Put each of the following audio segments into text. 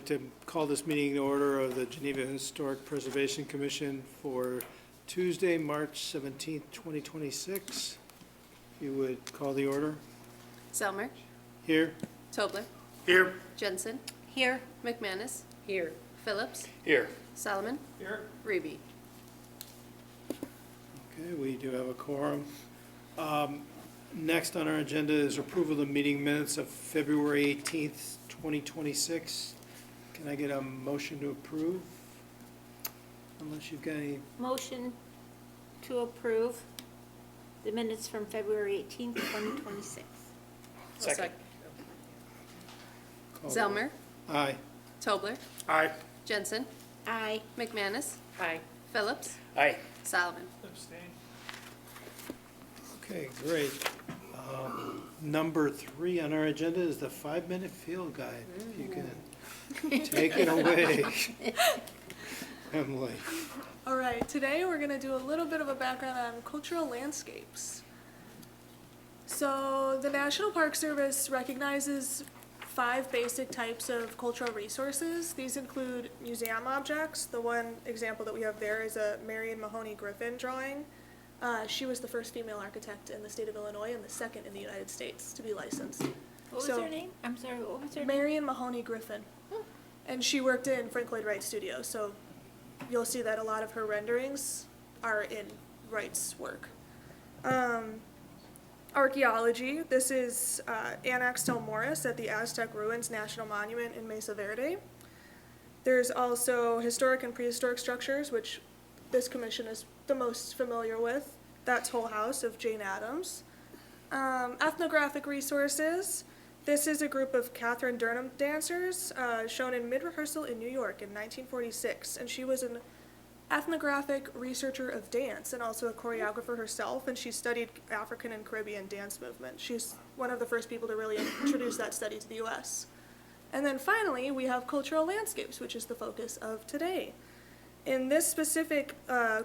like to call this meeting to order of the Geneva Historic Preservation Commission for Tuesday, March 17th, 2026. If you would call the order. Zelmer. Here. Tobler. Here. Jensen. Here. McManus. Here. Phillips. Here. Solomon. Here. Reeby. Okay, we do have a quorum. Next on our agenda is approval of the meeting minutes of February 18th, 2026. Can I get a motion to approve? Unless you've got any. Motion to approve the minutes from February 18th, 2026. Second. call. Zelmer. Aye. Tobler. Aye. Jensen. Aye. McManus. Aye. Phillips. Aye. Solomon. Okay, great. Number 3 on our agenda is the 5-minute field guide. If you can take it away, Emily. All right, today we're going to do a little bit of a background on cultural landscapes. So the National Park Service recognizes 5 basic types of cultural resources. These include museum objects. The one example that we have there is a Marion Mahoney Griffin drawing. She was the first female architect in the state of Illinois and the second in the United States to be licensed. What was her name? I'm sorry, what was her name? Marion Mahoney Griffin. And she worked in Frank Lloyd Wright Studio, so you'll see that a lot of her renderings are in Wright's work. Archaeology, this is Ann Axtell Morris at the Aztec Ruins National Monument in Mesa Verde. There's also historic and prehistoric structures, which this commission is the most familiar with. That's Hull House of Jane Addams. Ethnographic resources. This is a group of Catherine Durham dancers shown in mid-rehearsal in New York in 1946. And she was an ethnographic researcher of dance and also a choreographer herself. And she studied African and Caribbean dance movement. She's one of the first people to really introduce that study to the U.S. And then finally, we have cultural landscapes, which is the focus of today. In this specific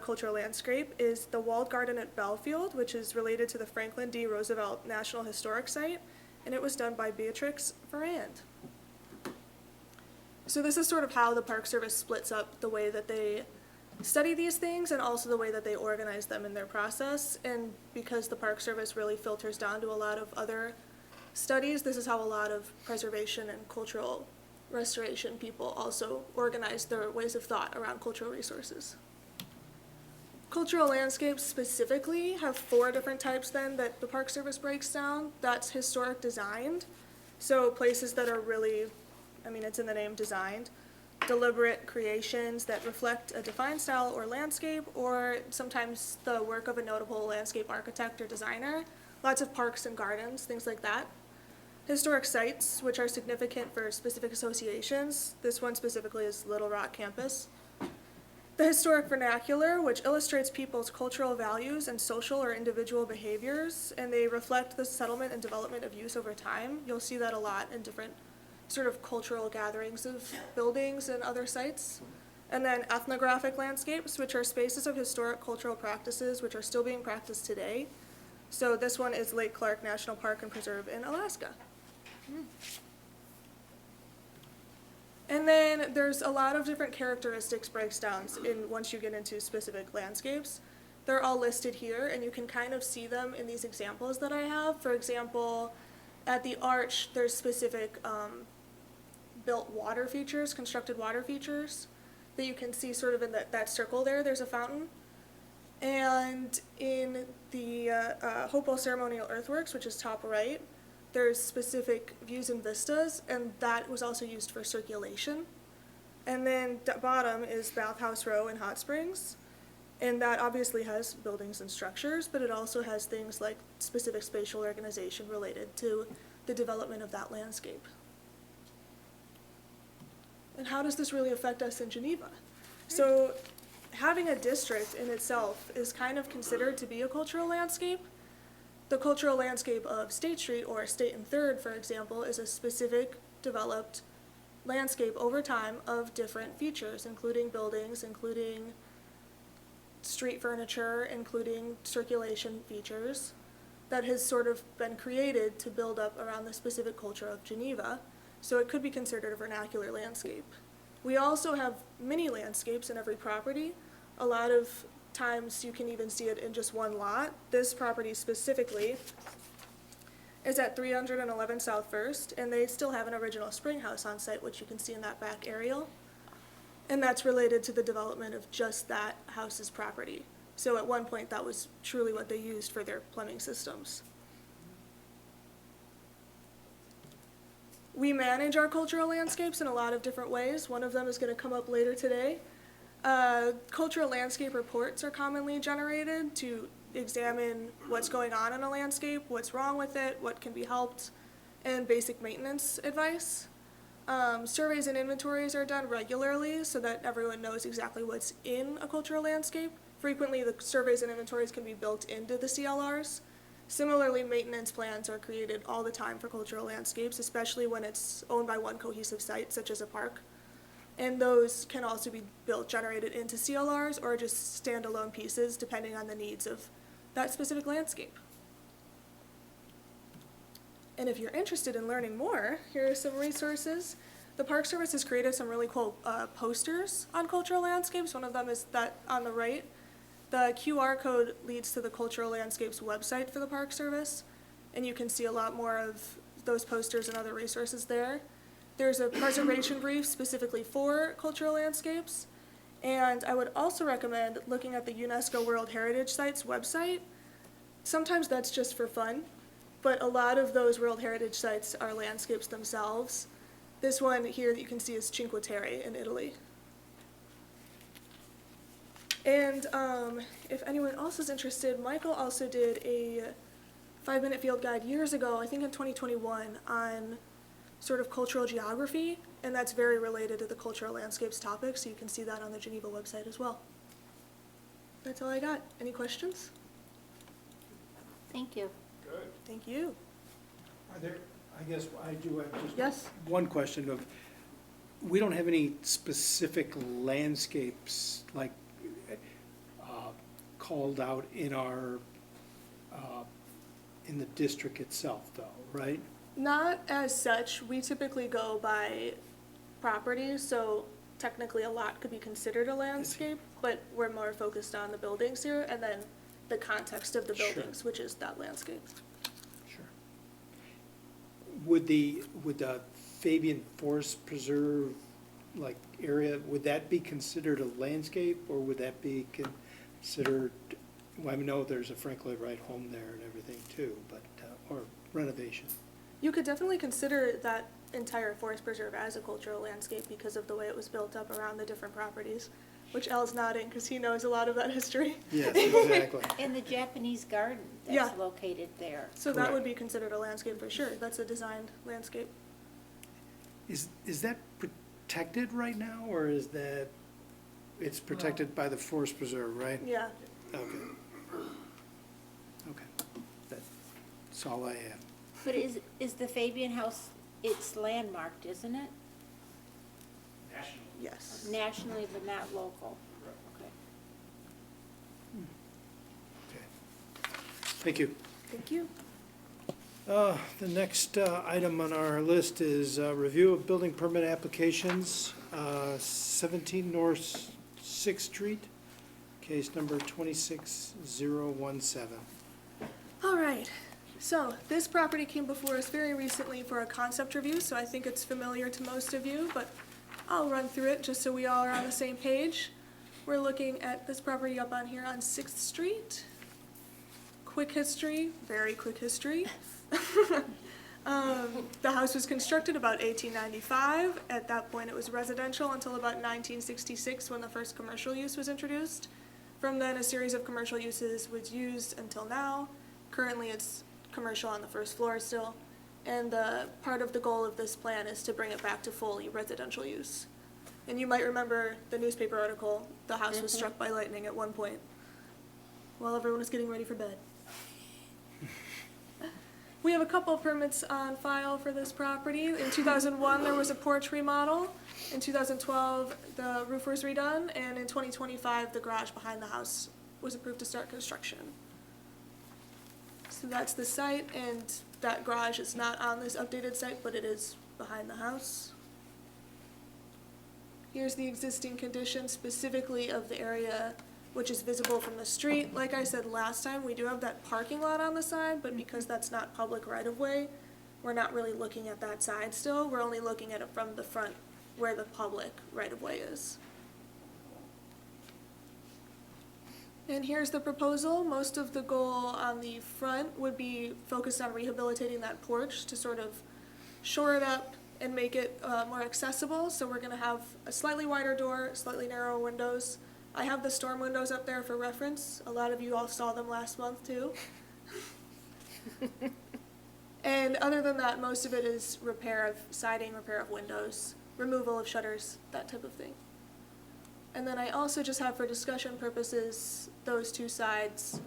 cultural landscape is the walled garden at Belfield, which is related to the Franklin D. Roosevelt National Historic Site, and it was done by Beatrix Ferrand. So this is sort of how the Park Service splits up the way that they study these things and also the way that they organize them in their process. And because the Park Service really filters down to a lot of other studies, this is how a lot of preservation and cultural restoration people also organize their ways of thought around cultural resources. Cultural landscapes specifically have 4 different types then that the Park Service breaks down. That's historic designed, so places that are really, I mean, it's in the name, designed. Deliberate creations that reflect a defined style or landscape, or sometimes the work of a notable landscape architect or designer. Lots of parks and gardens, things like that. Historic sites, which are significant for specific associations. This one specifically is Little Rock campus. The historic vernacular, which illustrates people's cultural values and social or individual behaviors, and they reflect the settlement and development of use over time. You'll see that a lot in different sort of cultural gatherings of buildings and other sites. And then ethnographic landscapes, which are spaces of historic cultural practices which are still being practiced today. So this one is Lake Clark National Park and Preserve in Alaska. And then there's a lot of different characteristics breakdowns in once you get into specific landscapes. They're all listed here, and you can kind of see them in these examples that I have. For example, at the arch, there's specific built water features, constructed water features that you can see sort of in that circle there. There's a fountain. And in the Hopewell Ceremonial Earthworks, which is top right, there's specific views and vistas, and that was also used for circulation. And then bottom is Bathhouse Row in Hot Springs, and that obviously has buildings and structures, but it also has things like specific spatial organization related to the development of that landscape. And how does this really affect us in Geneva? So having a district in itself is kind of considered to be a cultural landscape. The cultural landscape of State Street or State and Third, for example, is a specific developed landscape over time of different features, including buildings, including street furniture, including circulation features that has sort of been created to build up around the specific culture of Geneva. so it could be considered a vernacular landscape. We also have mini landscapes in every property. A lot of times you can even see it in just one lot. This property specifically is at 311 South First, and they still have an original spring house on site, which you can see in that back aerial. And that's related to the development of just that house's property. So at one point, that was truly what they used for their plumbing systems. We manage our cultural landscapes in a lot of different ways. One of them is going to come up later today. Cultural landscape reports are commonly generated to examine what's going on in a landscape, what's wrong with it, what can be helped, and basic maintenance advice. Surveys and inventories are done regularly so that everyone knows exactly what's in a cultural landscape. Frequently, the surveys and inventories can be built into the CLRs. Similarly, maintenance plans are created all the time for cultural landscapes, especially when it's owned by one cohesive site, such as a park. And those can also be generated into CLRs or just standalone pieces, depending on the needs of that specific landscape. And if you're interested in learning more, here are some resources. The Park Service has created some really cool posters on cultural landscapes. One of them is that on the right. The QR code leads to the Cultural Landscapes website for the Park Service, and you can see a lot more of those posters and other resources there. There's a preservation brief specifically for cultural landscapes, and I would also recommend looking at the UNESCO World Heritage Sites website. Sometimes that's just for fun, but a lot of those World Heritage Sites are landscapes themselves. This one here that you can see is Cinque Terre in Italy. And if anyone else is interested, Michael also did a 5-minute field guide years ago, I think in 2021, on sort of cultural geography, and that's very related to the cultural landscapes topic, so you can see that on the Geneva website as well. That's all I got. Any questions? Thank you. Good. Thank you. Are there, I guess I do have just Yes? one question of, we don't have any specific landscapes like called out in our, in the district itself though, right? Not as such. We typically go by property, so technically a lot could be considered a landscape, but we're more focused on the buildings here and then the context of the Sure. buildings, which is that landscape. Sure. Would the Fabian Forest Preserve like area, would that be considered a landscape or would that be considered, well, I know there's a Frank Lloyd Wright home there and everything too, but, or renovation? You could definitely consider that entire forest preserve as a cultural landscape because of the way it was built up around the different properties, which Al's nodding because he knows a lot of that history. Yes, exactly. And the Japanese garden Yeah. that's located there. So that Correct. would be considered a landscape for sure. That's a designed landscape. Is that protected right now or is that, it's protected by the Forest Preserve, right? Yeah. Okay. Okay. That's all I have. But is the Fabian House, it's landmarked, isn't it? Yes. Nationally, but not local. Okay. Okay. Thank you. Thank you. The next item on our list is review of building permit applications, 17 North 6th Street, case number 26017. All right. So this property came before us very recently for a concept review, so I think it's familiar to most of you, but I'll run through it just so we all are on the same page. We're looking at this property up on here on 6th Street. Quick history, very quick history. The house was constructed about 1895. At that point, it was residential until about 1966 when the first commercial use was introduced. From then, a series of commercial uses was used until now. Currently, it's commercial on the first floor still. And part of the goal of this plan is to bring it back to fully residential use. And you might remember the newspaper article, the house was struck by lightning at one point while everyone was getting ready for bed. We have a couple of permits on file for this property. In 2001, there was a porch remodel. In 2012, the roof was redone. And in 2025, the garage behind the house was approved to start construction. So that's the site, and that garage is not on this updated site, but it is behind the house. Here's the existing condition specifically of the area which is visible from the street. Like I said last time, we do have that parking lot on the side, but because that's not public right-of-way, we're not really looking at that side still. We're only looking at it from the front where the public right-of-way is. And here's the proposal. Most of the goal on the front would be focused on rehabilitating that porch to sort of shore it up and make it more accessible. So we're gonna have a slightly wider door, slightly narrower windows. I have the storm windows up there for reference. A lot of you all saw them last month too. And other than that, most of it is repair of siding, repair of windows, removal of shutters, that type of thing. And then I also just have for discussion purposes, those two sides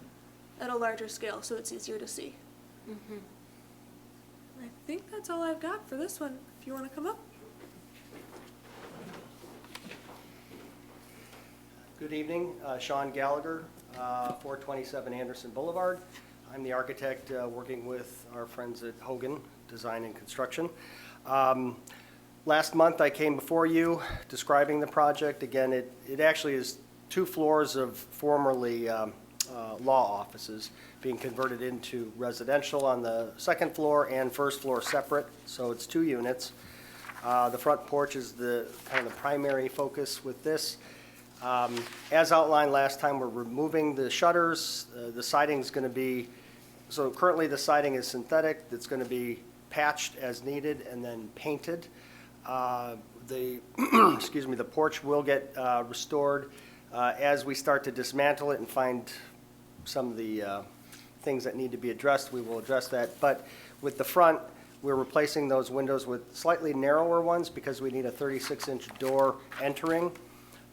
at a larger scale so it's easier to see. I think that's all I've got for this one, if you want to come up. Good evening, Sean Gallagher, 427 Anderson Boulevard. I'm the architect working with our friends at Hogan Design and Construction. Last month I came before you describing the project. Again, it actually is 2 floors of formerly law offices being converted into residential on the 2nd floor and 1st floor separate, so it's 2 units. The front porch is the kind of the primary focus with this. As outlined last time, we're removing the shutters. The siding's going to be, so currently the siding is synthetic. It's going to be patched as needed and then painted. Excuse me, the porch will get restored as we start to dismantle it and find some of the things that need to be addressed. We will address that. But with the front, we're replacing those windows with slightly narrower ones because we need a 36-inch door entering.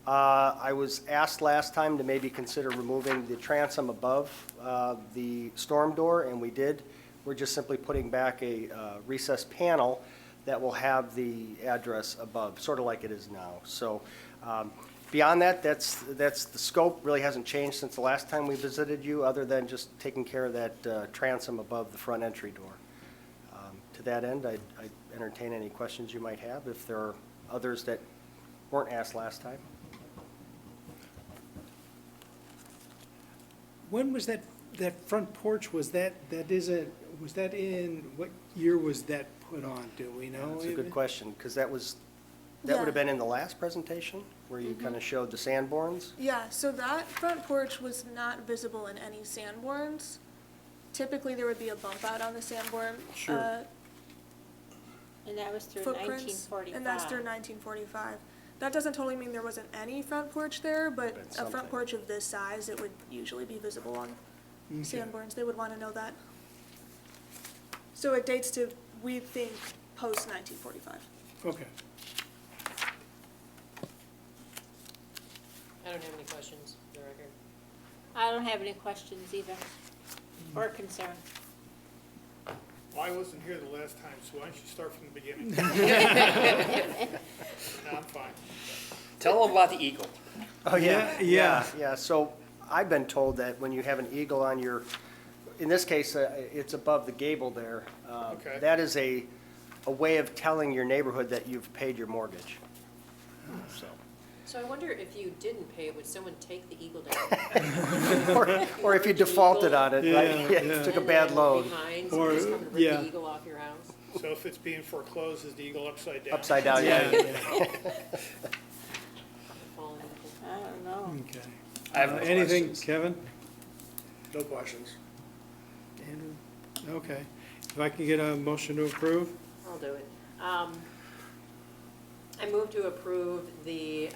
I was asked last time to maybe consider removing the transom above the storm door, and we did. We're just simply putting back a recessed panel that will have the address above, sort of like it is now. So beyond that, that's the scope. Really hasn't changed since the last time we visited you, other than just taking care of that transom above the front entry door. To that end, I'd entertain any questions you might have, if there are others that weren't asked last time. When was that front porch, was that in, what year was that put on, do we know? That's a good even? question, because that would Yeah. have been in the last presentation, where you kind of showed the Sanborns. Yeah, so that front porch was not visible in any Sanborns. Typically, there would be a bump out on the Sanborn Sure. And that was through footprints, 1945. and that's through 1945. That doesn't totally mean there wasn't any front porch there, but But a something. front porch of this size, it would usually be visible on Okay. Sanborns. They would want to know that. So it dates to, we think, post 1945. Okay. I don't have any questions, for the record. I don't have any questions either, or concern. Well, I wasn't here the last time, so why don't you start from the beginning? No, I'm fine. Tell them about the eagle. Oh, Yeah. Yeah, so I've been told that when you have an eagle on your, in this case, it's above the gable there. Okay. That is a way of telling your neighborhood that you've paid your mortgage. So, So I wonder if you didn't pay it, would someone take the eagle down? or if you defaulted on it, right? Yeah, Yeah, yeah. took a And bad then load. Behind, Or- so just come to rip yeah. the eagle off your house? So if it's being foreclosed, is the eagle upside down? Upside down, yeah. Fallen eagle. I don't know. Okay. I have no Anything, questions. Kevin? No questions. Andrew? Okay. If I can get a motion to approve? I'll do it. I move to approve the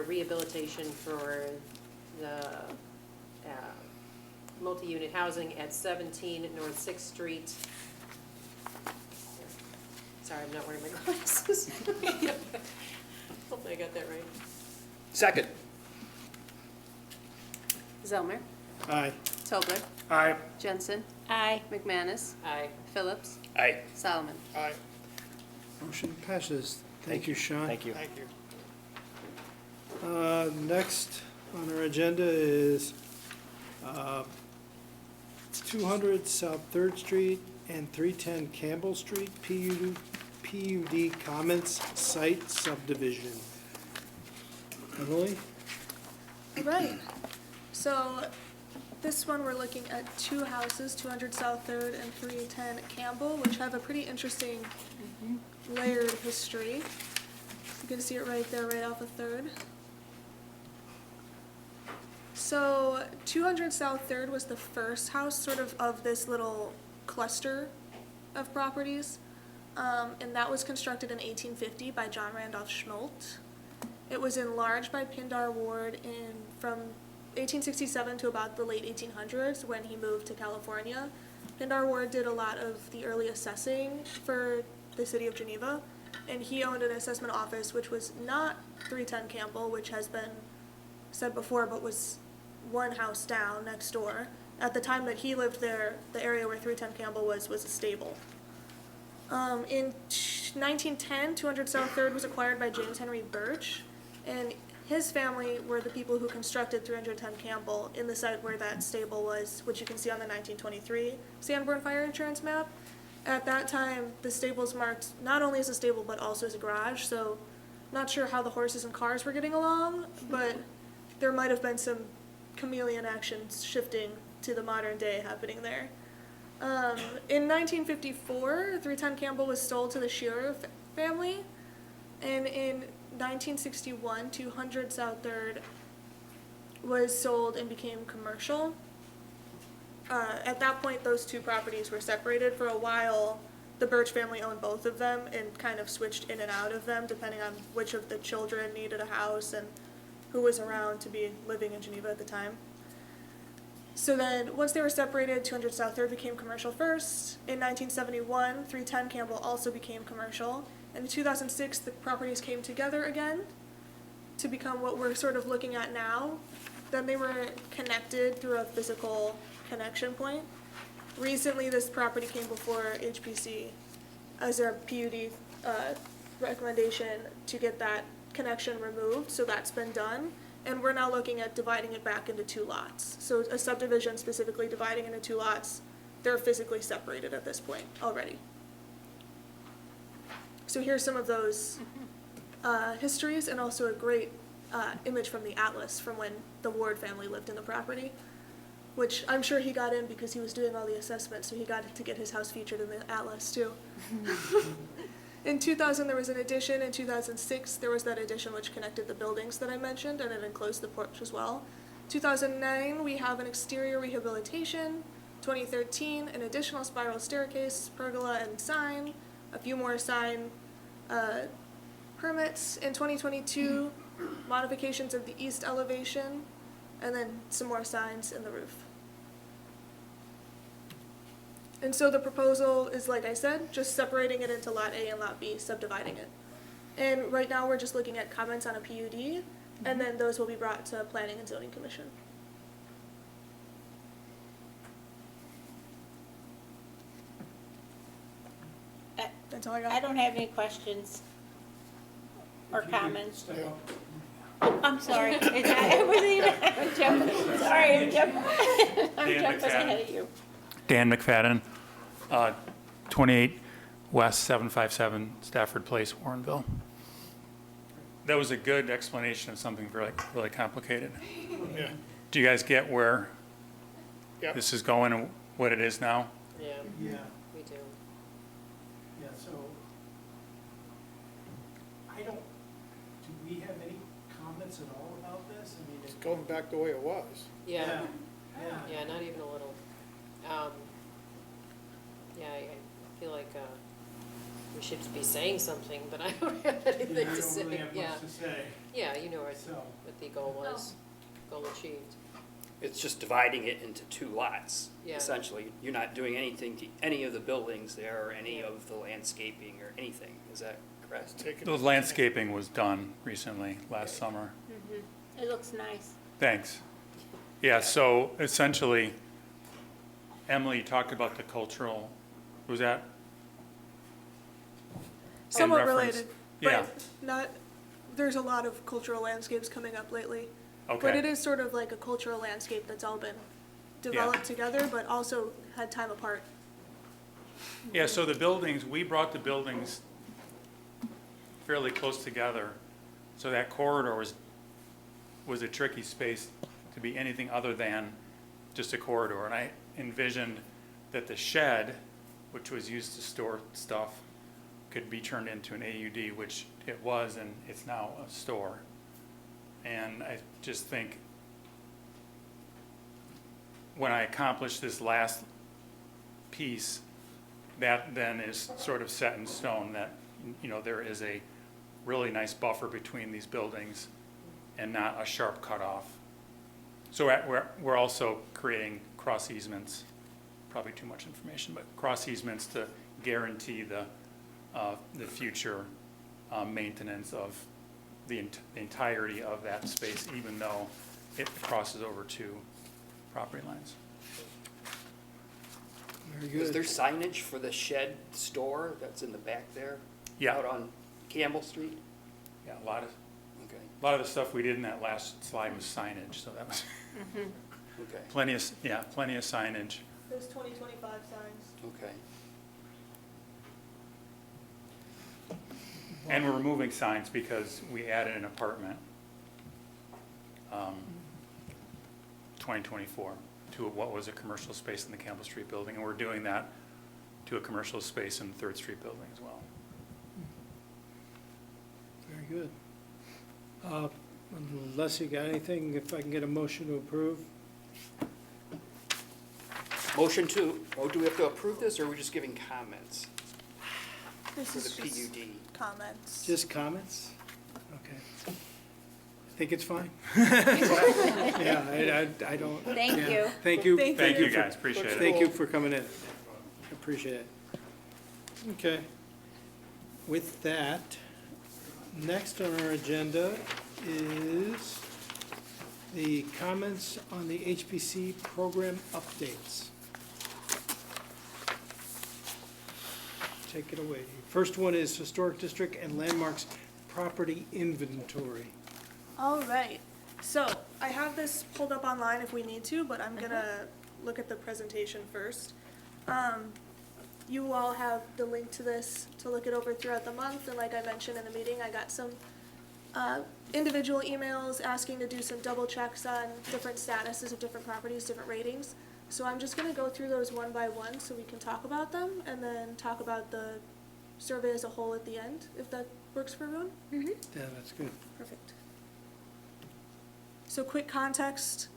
rehabilitation for the multi-unit housing at 17 North 6th Street. Sorry, I'm not wearing my glasses. Hopefully I got that right. Second. Zelmer, Aye. Tobler, Aye. Jensen, Aye. McManus. Aye. Phillips, Aye. Solomon. Aye. Motion passes. Thank you, Sean. Thank you. Thank you. Next on our agenda is 200 South Third Street and 310 Campbell Street, PUD Comments Site Subdivision. Emily? All right. So this one, we're looking at two houses, 200 South Third and 310 Campbell, which have a pretty interesting layered history. You can see it right there, right off of Third. So 200 South Third was the first house sort of this little cluster of properties. And that was constructed in 1850 by John Randolph Schmoltz. It was enlarged by Pindar Ward from 1867 to about the late 1800s when he moved to California. Pindar Ward did a lot of the early assessing for the city of Geneva, and he owned an assessment office which was not 310 Campbell, which has been said before, but was one house down next door. At the time that he lived there, the area where 310 Campbell was a stable. In 1910, 200 South Third was acquired by James Henry Birch, and his family were the people who constructed 310 Campbell in the site where that stable was, which you can see on the 1923 Sanborn Fire Insurance map. At that time, the stable's marked not only as a stable, but also as a garage, so not sure how the horses and cars were getting along, but there might have been some chameleon actions shifting to the modern day happening there. In 1954, 310 Campbell was sold to the Shearer family, and in 1961, 200 South Third was sold and became commercial. At that point, those two properties were separated. For a while, the Birch family owned both of them and kind of switched in and out of them depending on which of the children needed a house and who was around to be living in Geneva at the time. So then, once they were separated, 200 South Third became commercial first. In 1971, 310 Campbell also became commercial. And in 2006, the properties came together again to become what we're sort of looking at now. Then they were connected through a physical connection point. Recently, this property came before HPC as a PUD recommendation to get that connection removed, so that's been done. And we're now looking at dividing it back into two lots. So a subdivision specifically dividing into two lots, they're physically separated at this point already. So here's some of those histories, and also a great image from the atlas from when the Ward family lived in the property, which I'm sure he got in because he was doing all the assessments, so he got to get his house featured in the atlas too. In 2000, there was an addition. In 2006, there was that addition which connected the buildings that I mentioned, and it enclosed the porch as well. 2009, we have an exterior rehabilitation. 2013, an additional spiral staircase, pergola, and sign. A few more sign permits. In 2022, modifications of the east elevation, and then some more signs in the roof. And so the proposal is, like I said, just separating it into Lot A and Lot B, subdividing it. And right now we're just looking at comments on a PUD, and then those will be brought to Planning and Zoning Commission. That's all I got. I don't have any questions or comments. Oh, I'm sorry. I wasn't even, I'm jumping. Sorry, I'm jumping. I'm jumping ahead of you. Dan McFadden, 28 West 757 Stafford Place, Warrenville. That was a good explanation of something really complicated. Yeah. Do you guys get where Yep. this is going and what it is now? Yeah, Yeah, we do. yeah, so, do we have any comments at all about this? I mean, It's going back the way it was. Yeah, yeah. yeah, not even a little. Yeah, I feel like we should be saying something, but I don't have anything to say. Yeah, yeah, you know what the goal was, goal achieved. It's just dividing it into two lots, Yeah. essentially. You're not doing anything to any of the buildings there or any of the landscaping or anything. Is that correct? The landscaping was done recently, last summer. It looks nice. Thanks. Yeah, so essentially, Emily talked about the cultural, was that? Somewhat reference- related, Yeah. but not, there's a lot of cultural landscapes coming up lately. Okay. But it is sort of like a cultural landscape that's all been developed together, but also had time apart. Yeah, so the buildings, we brought the buildings fairly close together, so that corridor was a tricky space to be anything other than just a corridor. And I envisioned that the shed, which was used to store stuff, could be turned into an AUD, which it was, and it's now a store. And I just think when I accomplish this last piece, that then is sort of set in stone, that, you know, there is a really nice buffer between these buildings and not a sharp cutoff. So we're also creating cross easements, probably too much information, but cross easements to guarantee the future maintenance of the entirety of that space, even though it crosses over two property lines. Very Is good. there signage for the shed store that's in the back there? Yeah. Out on Campbell Street? Yeah, a lot Okay, of the stuff we did in that last slide was signage, so that was okay, plenty of signage. There's 2025 signs. okay. And we're removing signs because we added an apartment, 2024, to what was a commercial space in the Campbell Street building, and we're doing that to a commercial space in the Third Street building as well. Very good. Unless you got anything, if I can get a motion to approve? Motion to, oh, do we have to approve this, or are we just giving comments This for is the just PUD? comments. Just comments? Okay. I think it's fine. Yeah, I don't. Thank yeah. you. Thank you. Thank you, for- guys, appreciate it. Thank you for coming in. Appreciate it. Okay. With that, next on our agenda is the comments on the HPC program updates. Take it away. First one is Historic District and Landmarks Property Inventory. All right. So I have this pulled up online if we need to, but I'm gonna look at the presentation first. You all have the link to this to look it over throughout the month, and like I mentioned in the meeting, I got some individual emails asking to do some double checks on different statuses of different properties, different ratings. So I'm just gonna go through those one by one so we can talk about them, and then talk about the survey as a whole at the end, if that works for everyone. Yeah, that's good. Perfect. So quick context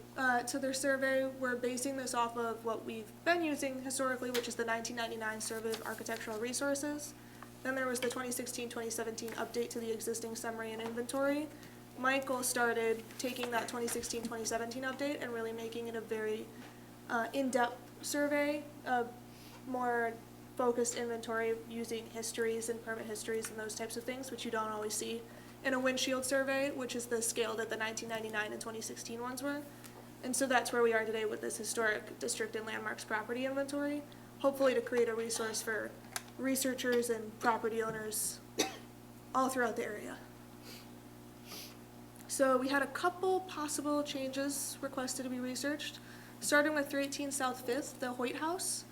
to their survey, we're basing this off of what we've been using historically, which is the 1999 Survey of Architectural Resources. Then there was the 2016-2017 update to the existing summary and inventory. Michael started taking that 2016-2017 update and really making it a very in-depth survey, a more focused inventory using histories and permit histories and those types of things, which you don't always see in a windshield survey, which is the scale that the 1999 and 2016 ones were. And so that's where we are today with this historic district and landmarks property inventory, hopefully to create a resource for researchers and property owners all throughout the area. So we had a couple possible changes requested to be researched, starting with 318 South 5th, the Hoyt House.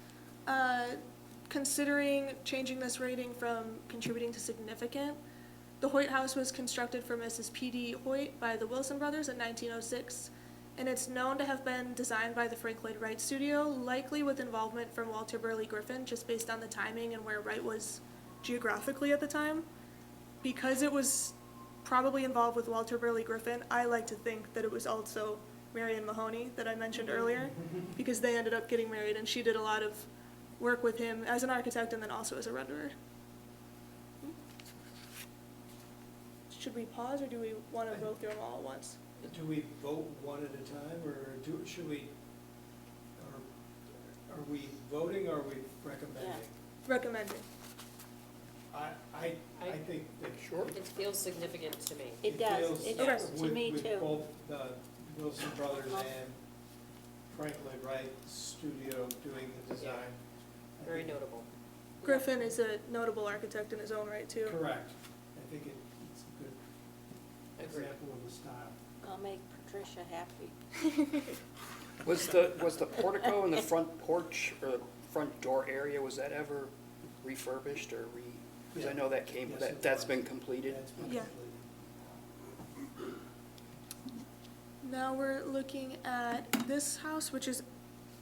Considering changing this rating from contributing to significant, the Hoyt House was constructed for Mrs. P.D. Hoyt by the Wilson brothers in 1906, and it's known to have been designed by the Frank Lloyd Wright Studio, likely with involvement from Walter Burley Griffin, just based on the timing and where Wright was geographically at the time. Because it was probably involved with Walter Burley Griffin, I like to think that it was also Marion Mahoney that I mentioned earlier, because they ended up getting married, and she did a lot of work with him as an architect and then also as a renderer. Should we pause, or do we want to go through them all at once? Do we vote one at a time, or should we, or are we voting, or are we recommending? Recommending. I think that. Sure. It feels significant to me. It does, feels it does, to with- me with too. both the Wilson Brothers and Frank Lloyd Wright Studio doing the design. I Very think- notable. Griffin is a notable architect in his own right, too. Correct. I think it's a good Agreed. example of the style. I'll make Patricia happy. Was the portico in the front porch or the front door area, was that ever refurbished or because I know that came, Yes, it that's was. been completed? That's been Yeah. completed. Now we're looking at this house, which is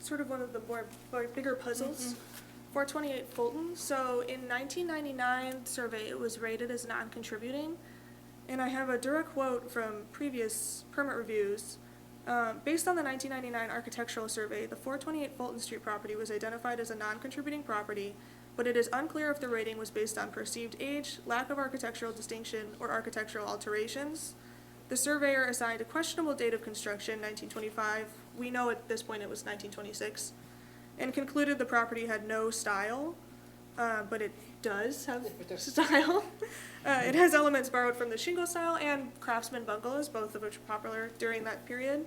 sort of one of the more bigger puzzles. 428 Fulton. So in 1999 survey, it was rated as non-contributing. And I have a direct quote from previous permit reviews. Based on the 1999 architectural survey, the 428 Fulton Street property was identified as a non-contributing property, but it is unclear if the rating was based on perceived age, lack of architectural distinction, or architectural alterations. The surveyor assigned a questionable date of construction, 1925. We know at this point it was 1926. And concluded the property had no style, but it does have style. It has elements borrowed from the shingle style and craftsman bungalows, both of which were popular during that period.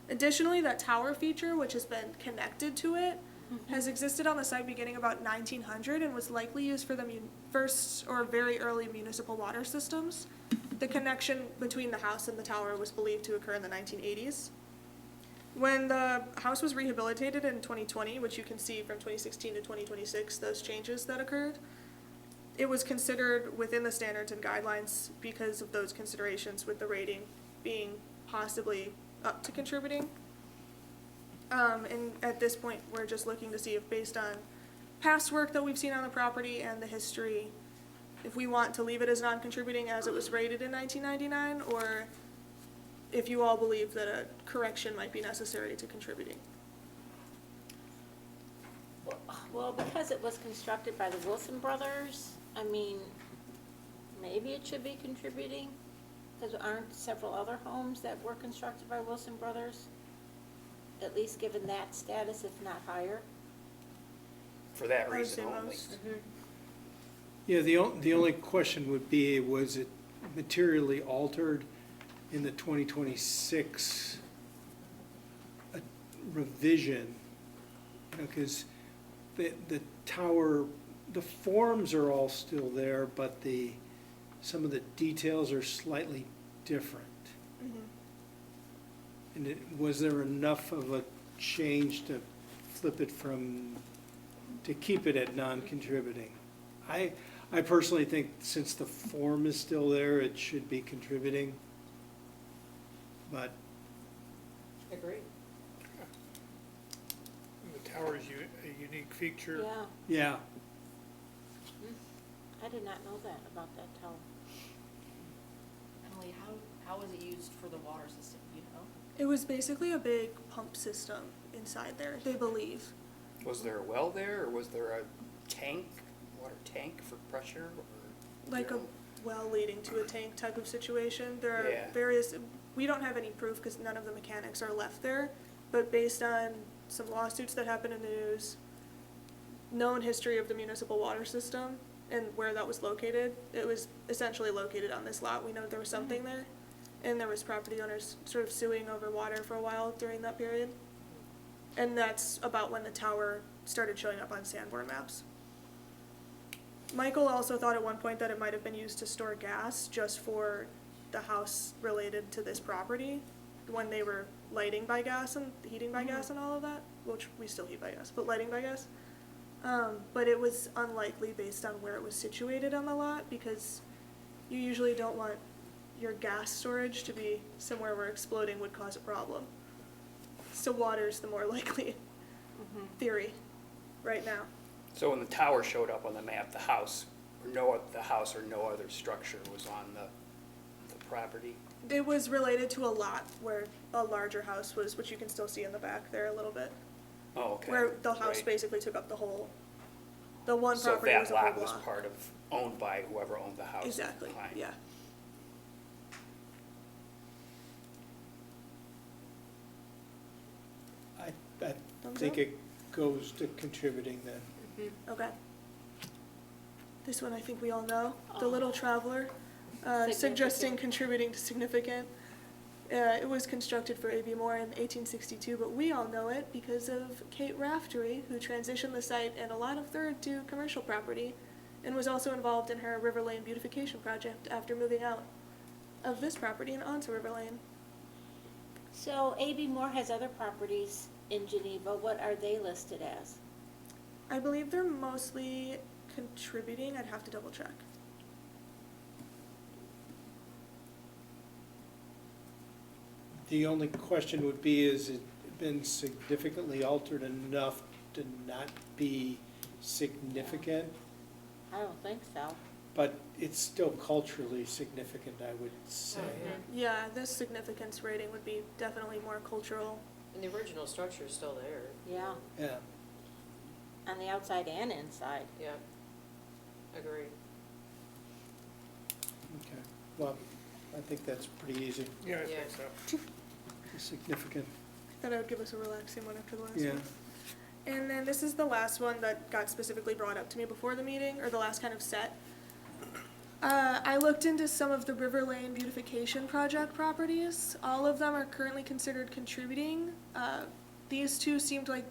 Additionally, that tower feature, which has been connected to it, has existed on the site beginning about 1900 and was likely used for the first or very early municipal water systems. The connection between the house and the tower was believed to occur in the 1980s. When the house was rehabilitated in 2020, which you can see from 2016 to 2026, those changes that occurred, it was considered within the standards and guidelines because of those considerations, with the rating being possibly up to contributing. And at this point, we're just looking to see if, based on past work that we've seen on the property and the history, if we want to leave it as non-contributing as it was rated in 1999, or if you all believe that a correction might be necessary to contributing. Well, because it was constructed by the Wilson brothers, I mean, maybe it should be contributing, because aren't several other homes that were constructed by Wilson brothers, at least given that status, if not higher? For that I would reason say only. most. Yeah, the only question would be, was it materially altered in the 2026 revision? Because the tower, the forms are all still there, but some of the details are slightly different. And was there enough of a change to flip it to keep it at non-contributing? I personally think since the form is still there, it should be contributing. But Agreed. The tower is a unique feature. Yeah, yeah, I did not know that about that tower. Emily, how was it used for the water system, you know? It was basically a big pump system inside there, they believe. Was there a well there, or was there a tank, water tank for pressure? Or, Like a well leading to a tank type of situation. There are Yeah. various, we don't have any proof because none of the mechanics are left there, but based on some lawsuits that happened in the news, known history of the municipal water system and where that was located, it was essentially located on this lot. We know there was something there, and there was property owners sort of suing over water for a while during that period. And that's about when the tower started showing up on Sanborn maps. Michael also thought at one point that it might have been used to store gas just for the house related to this property when they were lighting by gas and heating by gas and all of that, which we still heat by gas, but lighting by gas. But it was unlikely based on where it was situated on the lot, because you usually don't want your gas storage to be somewhere where exploding would cause a problem. So water's the more likely theory right now. So when the tower showed up on the map, the house or no other structure was on the property? It was related to a lot where a larger house was, which you can still see in the back there a little bit, Oh, okay. where the house Right. basically took up the one property was So a that whole lot was block. part of, owned by whoever owned the house Exactly, behind. yeah. I Thumbs think up? it goes to contributing then. Okay. This one I think we all know, The Little Traveler, suggesting Significant. contributing to significant. It was constructed for A.B. Moore in 1862, but we all know it because of Kate Raftery, who transitioned the site and a lot of third to commercial property, and was also involved in her River Lane beautification project after moving out of this property and onto River Lane. So A.B. Moore has other properties in Geneva, what are they listed as? I believe they're mostly contributing, I'd have to double check. The only question would be, is it been significantly altered enough to not be significant? I don't think so. But it's still culturally significant, I would say. Yeah, this significance rating would be definitely more cultural. And the original structure is still there. Yeah, Yeah. on the outside and inside. Yeah, agree. Okay, well, I think that's pretty easy, Yeah, I Yeah. think so. significant, Thought I would give us a relaxing one after the last yeah. one. And then this is the last one that got specifically brought up to me before the meeting, or the last kind of set. I looked into some of the River Lane beautification project properties. All of them are currently considered contributing. These two seemed like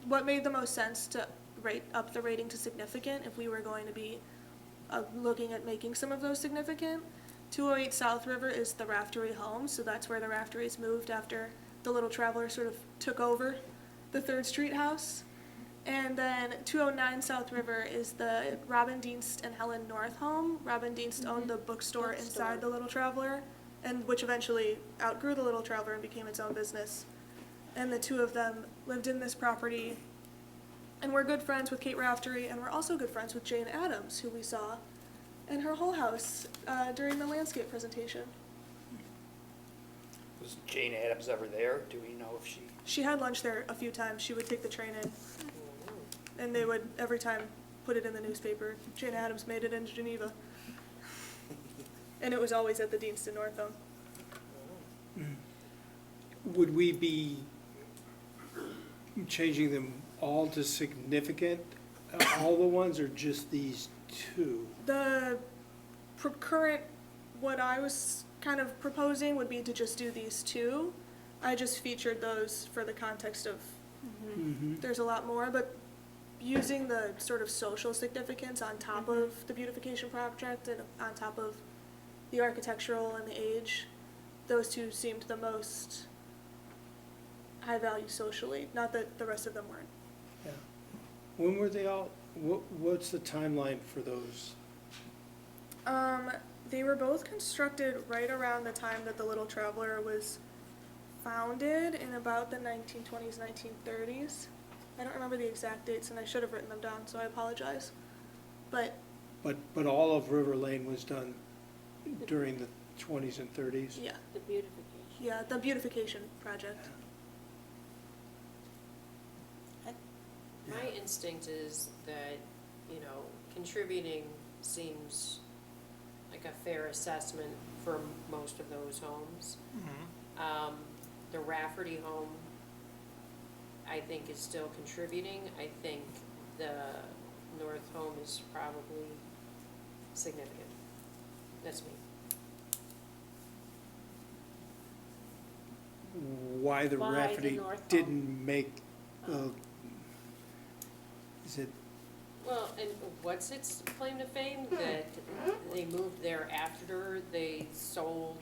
what made the most sense to rate up the rating to significant if we were going to be looking at making some of those significant. 208 South River is the Raftery home, so that's where the Rafteries moved after the Little Traveler sort of took over the 3rd Street house. And then 209 South River is the Robin Dienst and Helen North home. Robin Dienst owned the bookstore inside the Little Traveler, and which eventually outgrew the Little Traveler and became its own business. And the two of them lived in this property, and we're good friends with Kate Raftery, and we're also good friends with Jane Addams, who we saw in her whole house during the landscape presentation. Was Jane Addams ever there? Do we know if she? She had lunch there a few times. She would take the train in, and they would every time put it in the newspaper. Jane Addams made it into Geneva, and it was always at the Dienst in North home. Would we be changing them all to significant, all the ones, or just these two? The current, what I was kind of proposing would be to just do these two. I just featured those for the context of, there's a lot more, but using the sort of social significance on top of the beautification project and on top of the architectural and the age, those two seemed the most high value socially, not that the rest of them weren't. Yeah. When were they all, what's the timeline for those? They were both constructed right around the time that the Little Traveler was founded, in about the 1920s, 1930s. I don't remember the exact dates, and I should have written them down, so I apologize. But But all of River Lane was done during the 20s and 30s? yeah, The beautification. yeah, the beautification project. My instinct is that, contributing seems like a fair assessment for most of those homes. The Rafferty home, I think, is still contributing. I think the North home is probably significant. That's me. Why the Why the Rafferty North Home? didn't make, is it, Well, and what's its claim to fame? That they moved there after they sold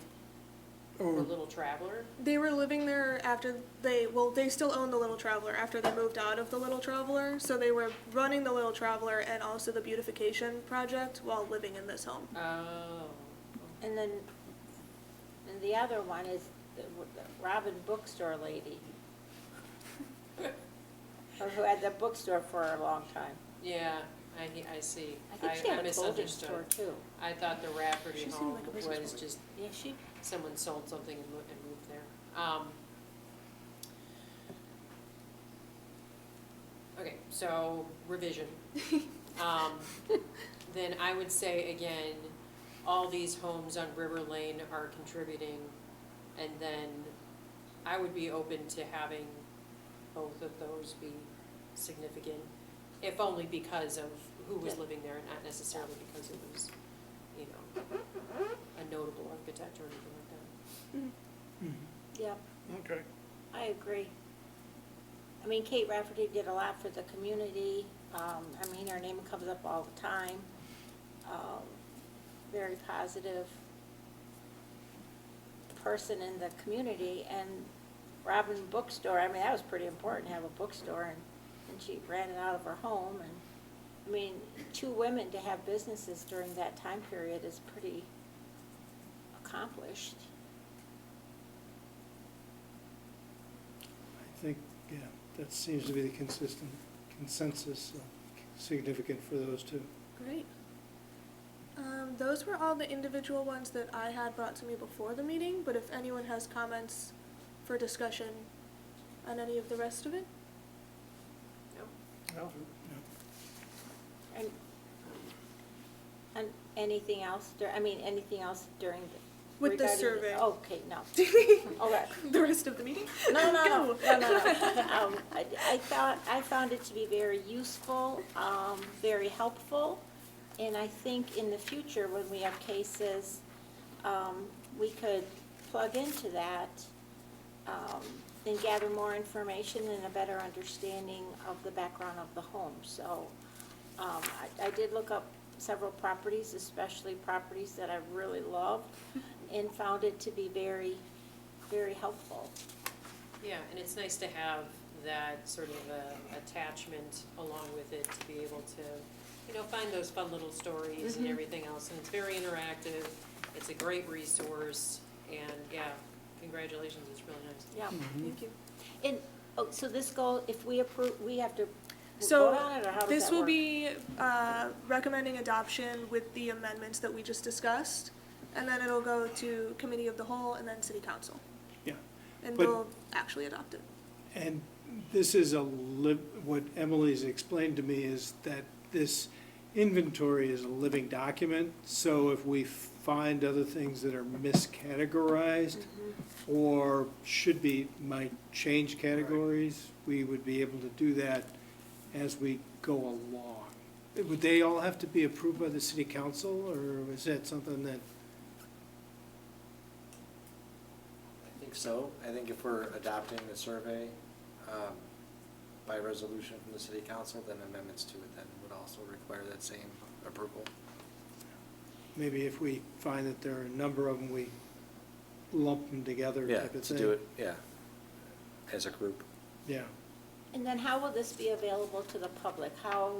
the or, Little Traveler? They were living there after they still own the Little Traveler after they moved out of the Little Traveler, so they were running the Little Traveler and also the beautification project while living in this home. Oh. And then, and the other one is the Robin bookstore lady. Or who had the bookstore for a long time. Yeah, I see. I think she had a clothing store misunderstood. too. I thought the Rafferty She seemed home like a business was woman. just Yeah, she, someone sold something and moved there. Okay, so revision. Then I would say again, all these homes on River Lane are contributing, and then I would be open to having both of those be significant, if only because of who was Yeah. living there, and not necessarily because it was, a notable architect or anything like that. yeah, Okay. I agree. I mean, Kate Rafferty did a lot for the community. Her name comes up all the time. Very positive person in the community, and Robin bookstore, I mean, that was pretty important, to have a bookstore, and she ran it out of her home, and, I mean, 2 women to have businesses during that time period is pretty accomplished. I think, yeah, that seems to be the consistent consensus, significant for those two. Great. Those were all the individual ones that I had brought to me before the meeting, but if anyone has comments for discussion on any of the rest of it? No? And anything else, anything else during the. With the regarding survey. Okay, no. Okay. The rest of the meeting? No. Go. I found it to be very useful, very helpful, and I think in the future, when we have cases, we could plug into that, and gather more information and a better understanding of the background of the home. So, I did look up several properties, especially properties that I really loved, and found it to be very, very helpful. Yeah, and it's nice to have that sort of attachment along with it to be able to, find those fun little stories and everything else. And it's very interactive, it's a great resource, and yeah, congratulations, it's really nice. Yeah. Thank you. And, so this goal, if we approve, we have to So vote on it, or how does that work? this will be recommending adoption with the amendments that we just discussed, and then it'll go to committee of the whole and then city council, Yeah. and But- they'll actually adopt it. And this is what Emily's explained to me is that this inventory is a living document, so if we find other things that are miscategorized or might change categories, we would be able to do that as we go along. Would they all have to be approved by the city council, or is that something that, I think so. I think if we're adopting the survey by resolution from the city council, then amendments to it then would also require that same approval. maybe if we find that there are a number of them, we lump them together Yeah, type of to thing? do it, yeah, as a group. Yeah. And then how will this be available to the public? How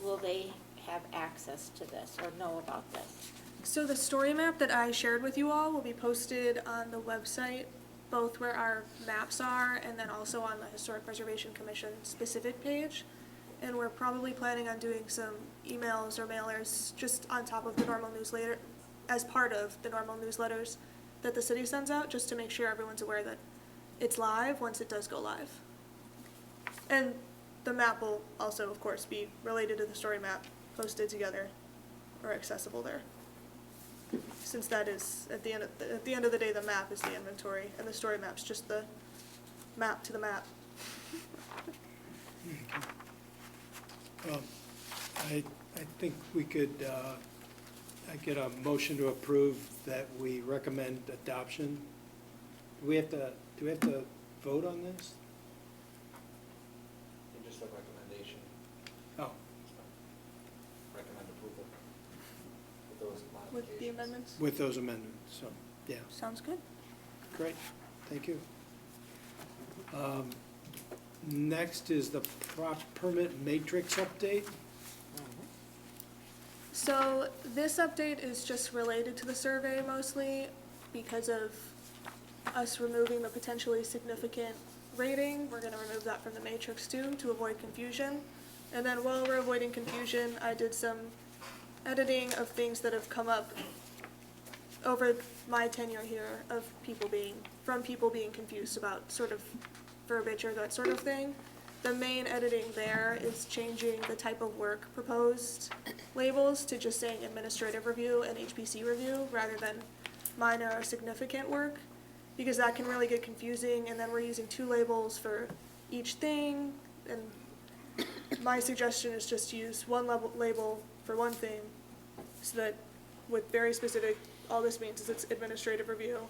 will they have access to this or know about this? So the story map that I shared with you all will be posted on the website, both where our maps are and then also on the Historic Preservation Commission specific page. And we're probably planning on doing some emails or mailers just on top of the normal newsletter, as part of the normal newsletters that the city sends out, just to make sure everyone's aware that it's live once it does go live. And the map will also, of course, be related to the story map, posted together or accessible there. Since that is, at the end of the day, the map is the inventory, and the story map's just the map to the map. I think we could, I get a motion to approve that we recommend adoption. Do we have to vote on this? Just a recommendation, Oh, recommend approval with those modifications. With the amendments? with those amendments, so, yeah, Sounds good. great, thank you. Next is the permit matrix update. So this update is just related to the survey mostly because of us removing the potentially significant rating. We're gonna remove that from the matrix too, to avoid confusion. And then while we're avoiding confusion, I did some editing of things that have come up over my tenure here of people being confused about sort of verbiage or that sort of thing. The main editing there is changing the type of work proposed labels to just saying administrative review and HPC review rather than minor or significant work, because that can really get confusing, and then we're using 2 labels for each thing, and my suggestion is just to use one label for one thing, so that with very specific, all this means is it's administrative review,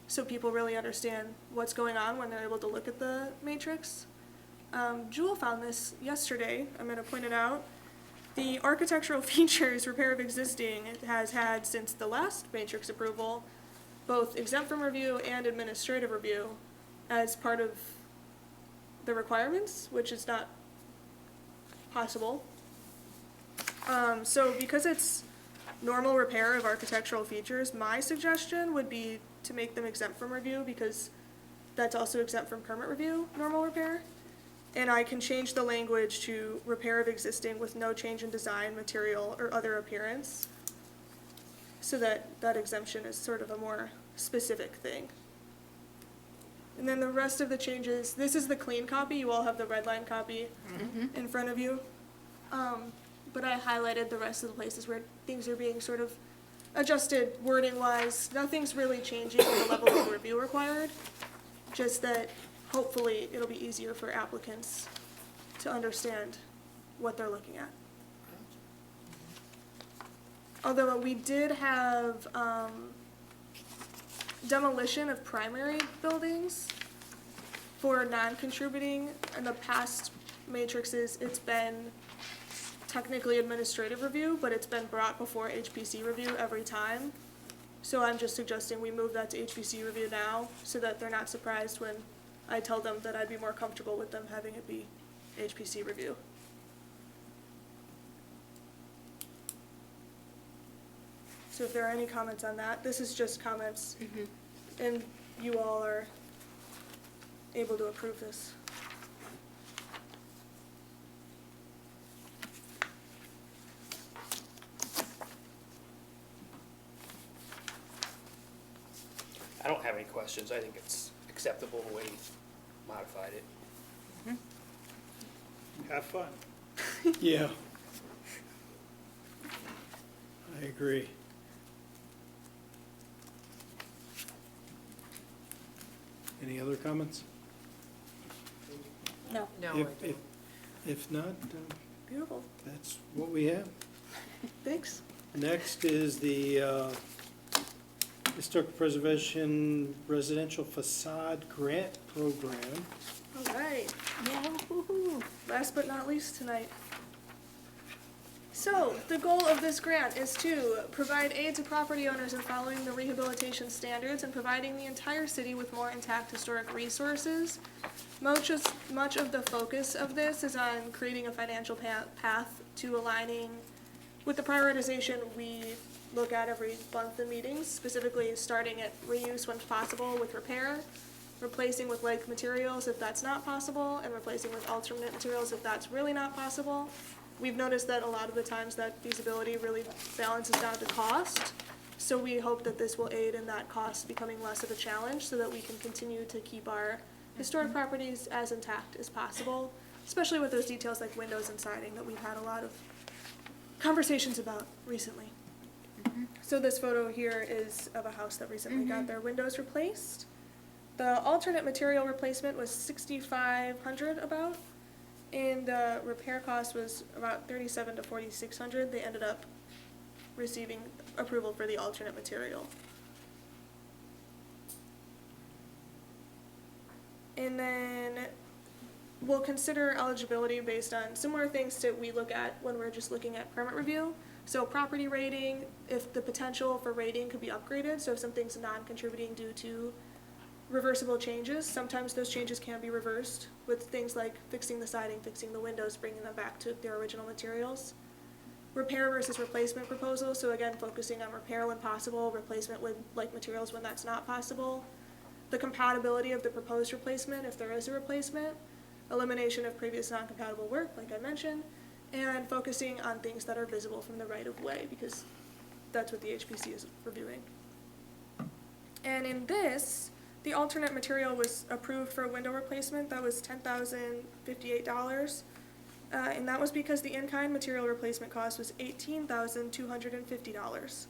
so people really understand what's going on when they're able to look at the matrix. Jewel found this yesterday. I'm going to point it out. The architectural features repair of existing has had since the last matrix approval, both exempt from review and administrative review. as part of the requirements, which is not possible. So because it's normal repair of architectural features, my suggestion would be to make them exempt from review, because that's also exempt from permit review, normal repair. And I can change the language to repair of existing with no change in design, material, or other appearance, so that that exemption is sort of a more specific thing. And then the rest of the changes, this is the clean copy, you all have the red line copy in front of you. But I highlighted the rest of the places where things are being sort of adjusted wording-wise. Nothing's really changing in the level of review required, just that hopefully it'll be easier for applicants to understand what they're looking at. Although we did have demolition of primary buildings for non-contributing. In the past matrices, it's been technically administrative review, but it's been brought before HPC review every time. So I'm just suggesting we move that to HPC review now, so that they're not surprised when I tell them that I'd be more comfortable with them having it be HPC review. So if there are any comments on that, this is just comments, and you all are able to approve this. I don't have any questions. I think it's acceptable the way you modified it. Have fun. Yeah. I agree. Any other comments? No. No, I If, don't. if not, Beautiful. that's what we have. Thanks. Next is the Historic Preservation Residential Facade Grant Program. All right. Yahoo! Last but not least tonight. So, the goal of this grant is to provide aid to property owners in following the rehabilitation standards and providing the entire city with more intact historic resources. Much of the focus of this is on creating a financial path to aligning with the prioritization we look at every month in meetings, specifically starting at reuse when possible with repair, replacing with like materials if that's not possible, and replacing with alternate materials if that's really not possible. We've noticed that a lot of the times that feasibility really balances down to cost, so we hope that this will aid in that cost becoming less of a challenge, so that we can continue to keep our historic properties as intact as possible, especially with those details like windows and siding that we've had a lot of conversations about recently. So this photo here is of a house that recently got their windows replaced. The alternate material replacement was $6,500 about, and the repair cost was about $3,700 to $4,600. They ended up receiving approval for the alternate material. And then we'll consider eligibility based on similar things that we look at when we're just looking at permit review. So property rating, if the potential for rating could be upgraded, so if something's non-contributing due to reversible changes, sometimes those changes can be reversed with things like fixing the siding, fixing the windows, bringing them back to their original materials. Repair versus replacement proposal, so again, focusing on repair when possible, replacement with like materials when that's not possible. The compatibility of the proposed replacement, if there is a replacement, elimination of previous non-compatible work, like I mentioned, and focusing on things that are visible from the right-of-way, because that's what the HPC is reviewing. And in this, the alternate material was approved for a window replacement. That was $10,058, and that was because the in-kind material replacement cost was $18,250.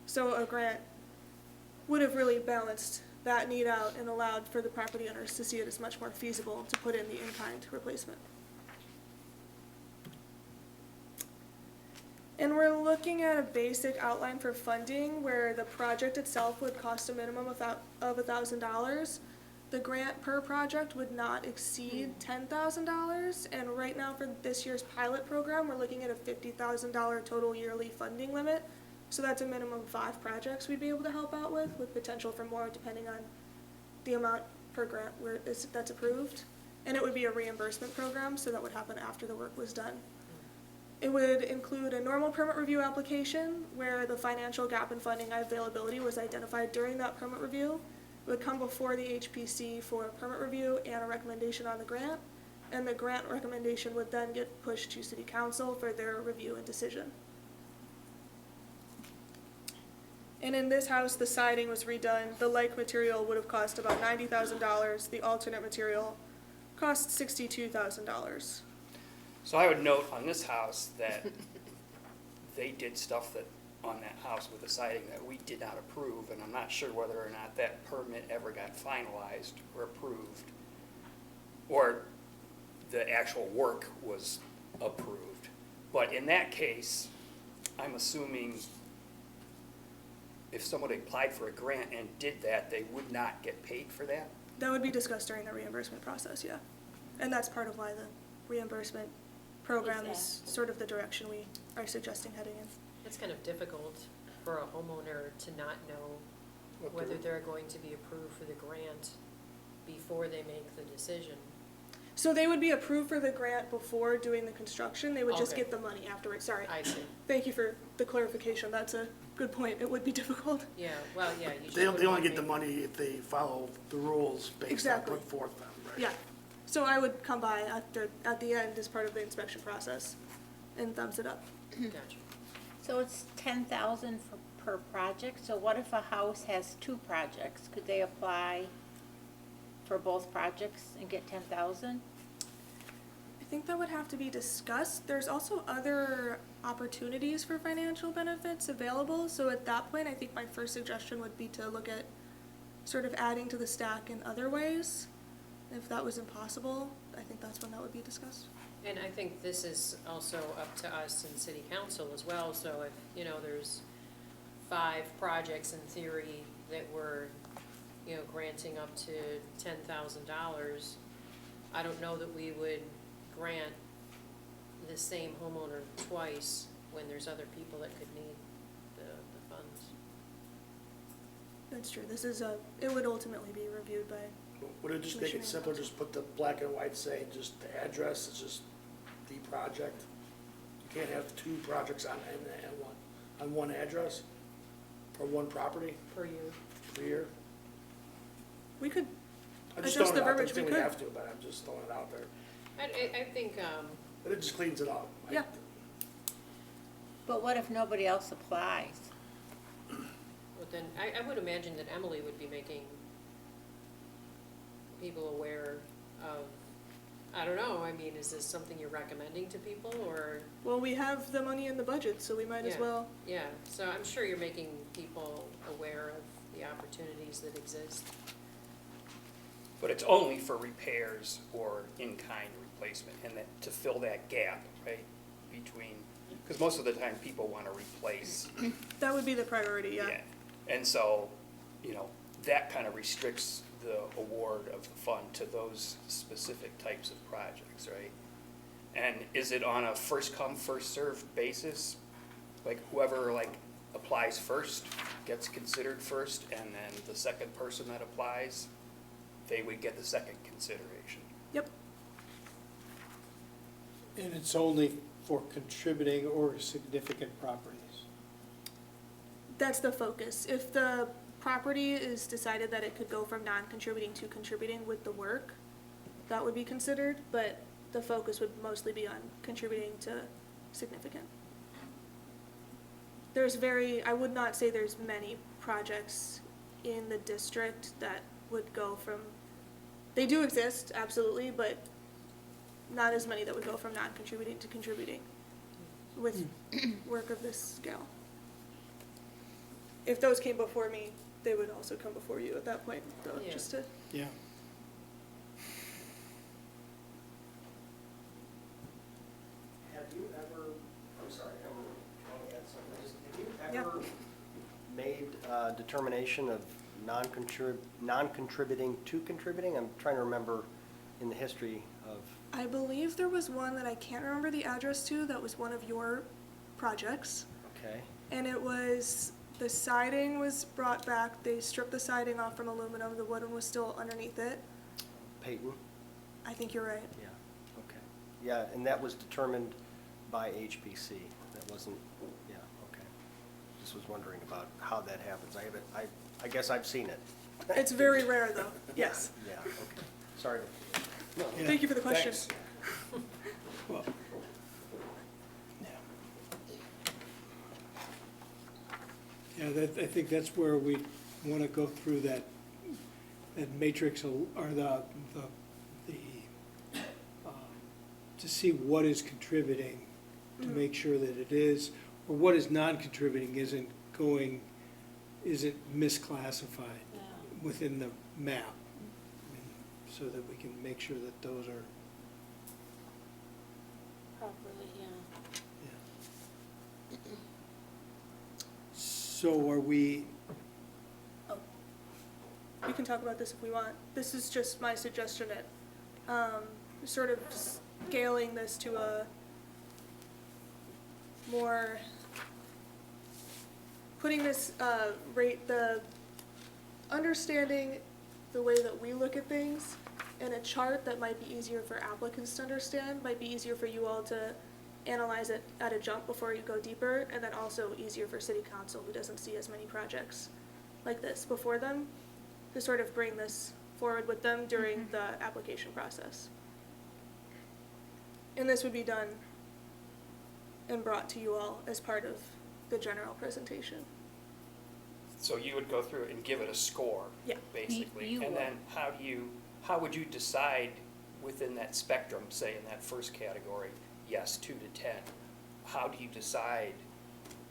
So a grant would have really balanced that need out and allowed for the property owners to see it as much more feasible to put in the in-kind replacement. And we're looking at a basic outline for funding where the project itself would cost a minimum of $1,000. The grant per project would not exceed $10,000. And right now for this year's pilot program, we're looking at a $50,000 total yearly funding limit. So that's a minimum of 5 projects we'd be able to help out with potential for more depending on the amount per grant that's approved. And it would be a reimbursement program, so that would happen after the work was done. It would include a normal permit review application where the financial gap in funding availability was identified during that permit review. It would come before the HPC for a permit review and a recommendation on the grant. And the grant recommendation would then get pushed to City Council for their review and decision. And in this house, the siding was redone. The like material would have cost about $90,000. The alternate material cost $62,000. So I would note on this house that they did stuff that, on that house with the siding that we did not approve, and I'm not sure whether or not that permit ever got finalized or approved, or the actual work was approved. But in that case, I'm assuming if somebody applied for a grant and did that, they would not get paid for that? That would be discussed during the reimbursement process, yeah. And that's part of why the reimbursement program is sort of the direction we are suggesting heading in. It's kind of difficult for a homeowner to not know whether they're going to be approved for the grant before they make the decision. So they would be approved for the grant before doing the construction, they would just Okay. get the money afterwards, sorry. I see. Thank you for the clarification, that's a good point, it would be difficult. Yeah, well, yeah, you just. They wouldn't only want get the me- money if they follow the rules based on Exactly. put forth them, right? Yeah, so I would come by at the end as part of the inspection process and thumbs it up. Gotcha. So it's 10,000 per project, so what if a house has 2 projects? Could they apply for both projects and get 10,000? I think that would have to be discussed. There's also other opportunities for financial benefits available, so at that point, I think my first suggestion would be to look at sort of adding to the stack in other ways. If that was impossible, I think that's when that would be discussed. And I think this is also up to us in city council as well, so if, there's 5 projects in theory that we're, granting up to $10,000, I don't know that we would grant the same homeowner twice when there's other people that could need the funds. That's true. It would ultimately be reviewed by, Would it just make it simpler, just put the black and white saying just the address is just the project? You can't have 2 projects on one address or one property Per year. per year? we could I'm just adjust throwing the it out there, verbiage, I we think we could. have to, but I'm just throwing it out there. I think, But it just cleans it up. Yeah. But what if nobody else applies? but then, I would imagine that Emily would be making people aware of, I don't know, is this something you're recommending to people, or? Well, we have the money in the budget, so we might as Yeah. well. Yeah, so I'm sure you're making people aware of the opportunities that exist. But it's only for repairs or in-kind replacement, and that, to fill that gap, right, between, because most of the time people want to replace. That would be the priority, yeah. And so, that kind of restricts the award of the fund to those specific types of projects, right? And is it on a first come, first served basis? Like whoever applies first gets considered first, and then the second person that applies, they would get the second consideration. Yep. And it's only for contributing or significant properties. That's the focus. If the property is decided that it could go from non-contributing to contributing with the work, that would be considered, but the focus would mostly be on contributing to significant. I would not say there's many projects in the district that would go from, they do exist, absolutely, but not as many that would go from non-contributing to contributing with work of this scale. If those came before me, they would also come before you at that point, though, Yeah. just to. Yeah. Have you ever, I'm sorry, I want to add something. Have you Yeah. ever made a determination of non-contributing to contributing? I'm trying to remember in the history of, I believe there was one that I can't remember the address to, that was one of your projects. okay, And it was The siding was brought back, they stripped the siding off from aluminum, the wooden was still underneath it. Peyton? I think you're right. Yeah, okay. Yeah, and that was determined by HPC. That wasn't, yeah, okay. Just was wondering about how that happens. I guess I've seen it. It's very rare, though, yes. Yeah, okay. Sorry. Yeah. Thank you for the question. Thanks. Well, yeah. Yeah, I think that's where we want to go through that matrix or to see what is contributing, to make sure that it is, or what is non-contributing isn't misclassified Yeah. within the map. I mean, so that we can make sure that those are, Properly, yeah. yeah. So are we, We can talk about this if we want. This is just my suggestion at, sort of scaling this to a more, putting this, understanding the way that we look at things in a chart that might be easier for applicants to understand, might be easier for you all to analyze it at a jump before you go deeper, and then also easier for city council who doesn't see as many projects like this before them, to sort of bring this forward with them during the application process. And this would be done and brought to you all as part of the general presentation. So you would go through and give it a score, Yeah. basically. You And would. then how would you decide within that spectrum, say in that first category, yes, 2 to 10? How do you decide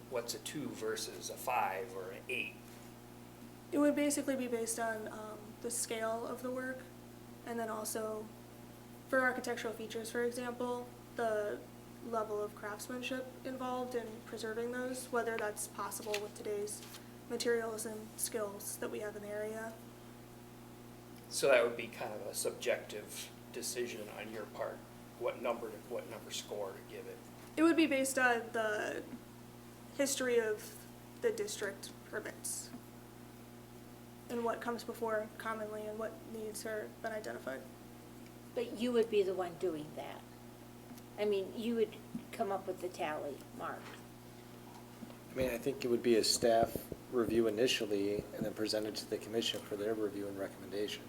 what's a 2 versus a 5 or an 8? It would basically be based on the scale of the work, and then also for architectural features, for example, the level of craftsmanship involved in preserving those, whether that's possible with today's materials and skills that we have in the area. So that would be kind of a subjective decision on your part, what number score to give it. It would be based on the history of the district permits and what comes before commonly and what needs are been identified. But you would be the one doing that. I mean, you would come up with the tally, Mark. I mean, I think it would be a staff review initially and then presented to the commission for their review and recommendation.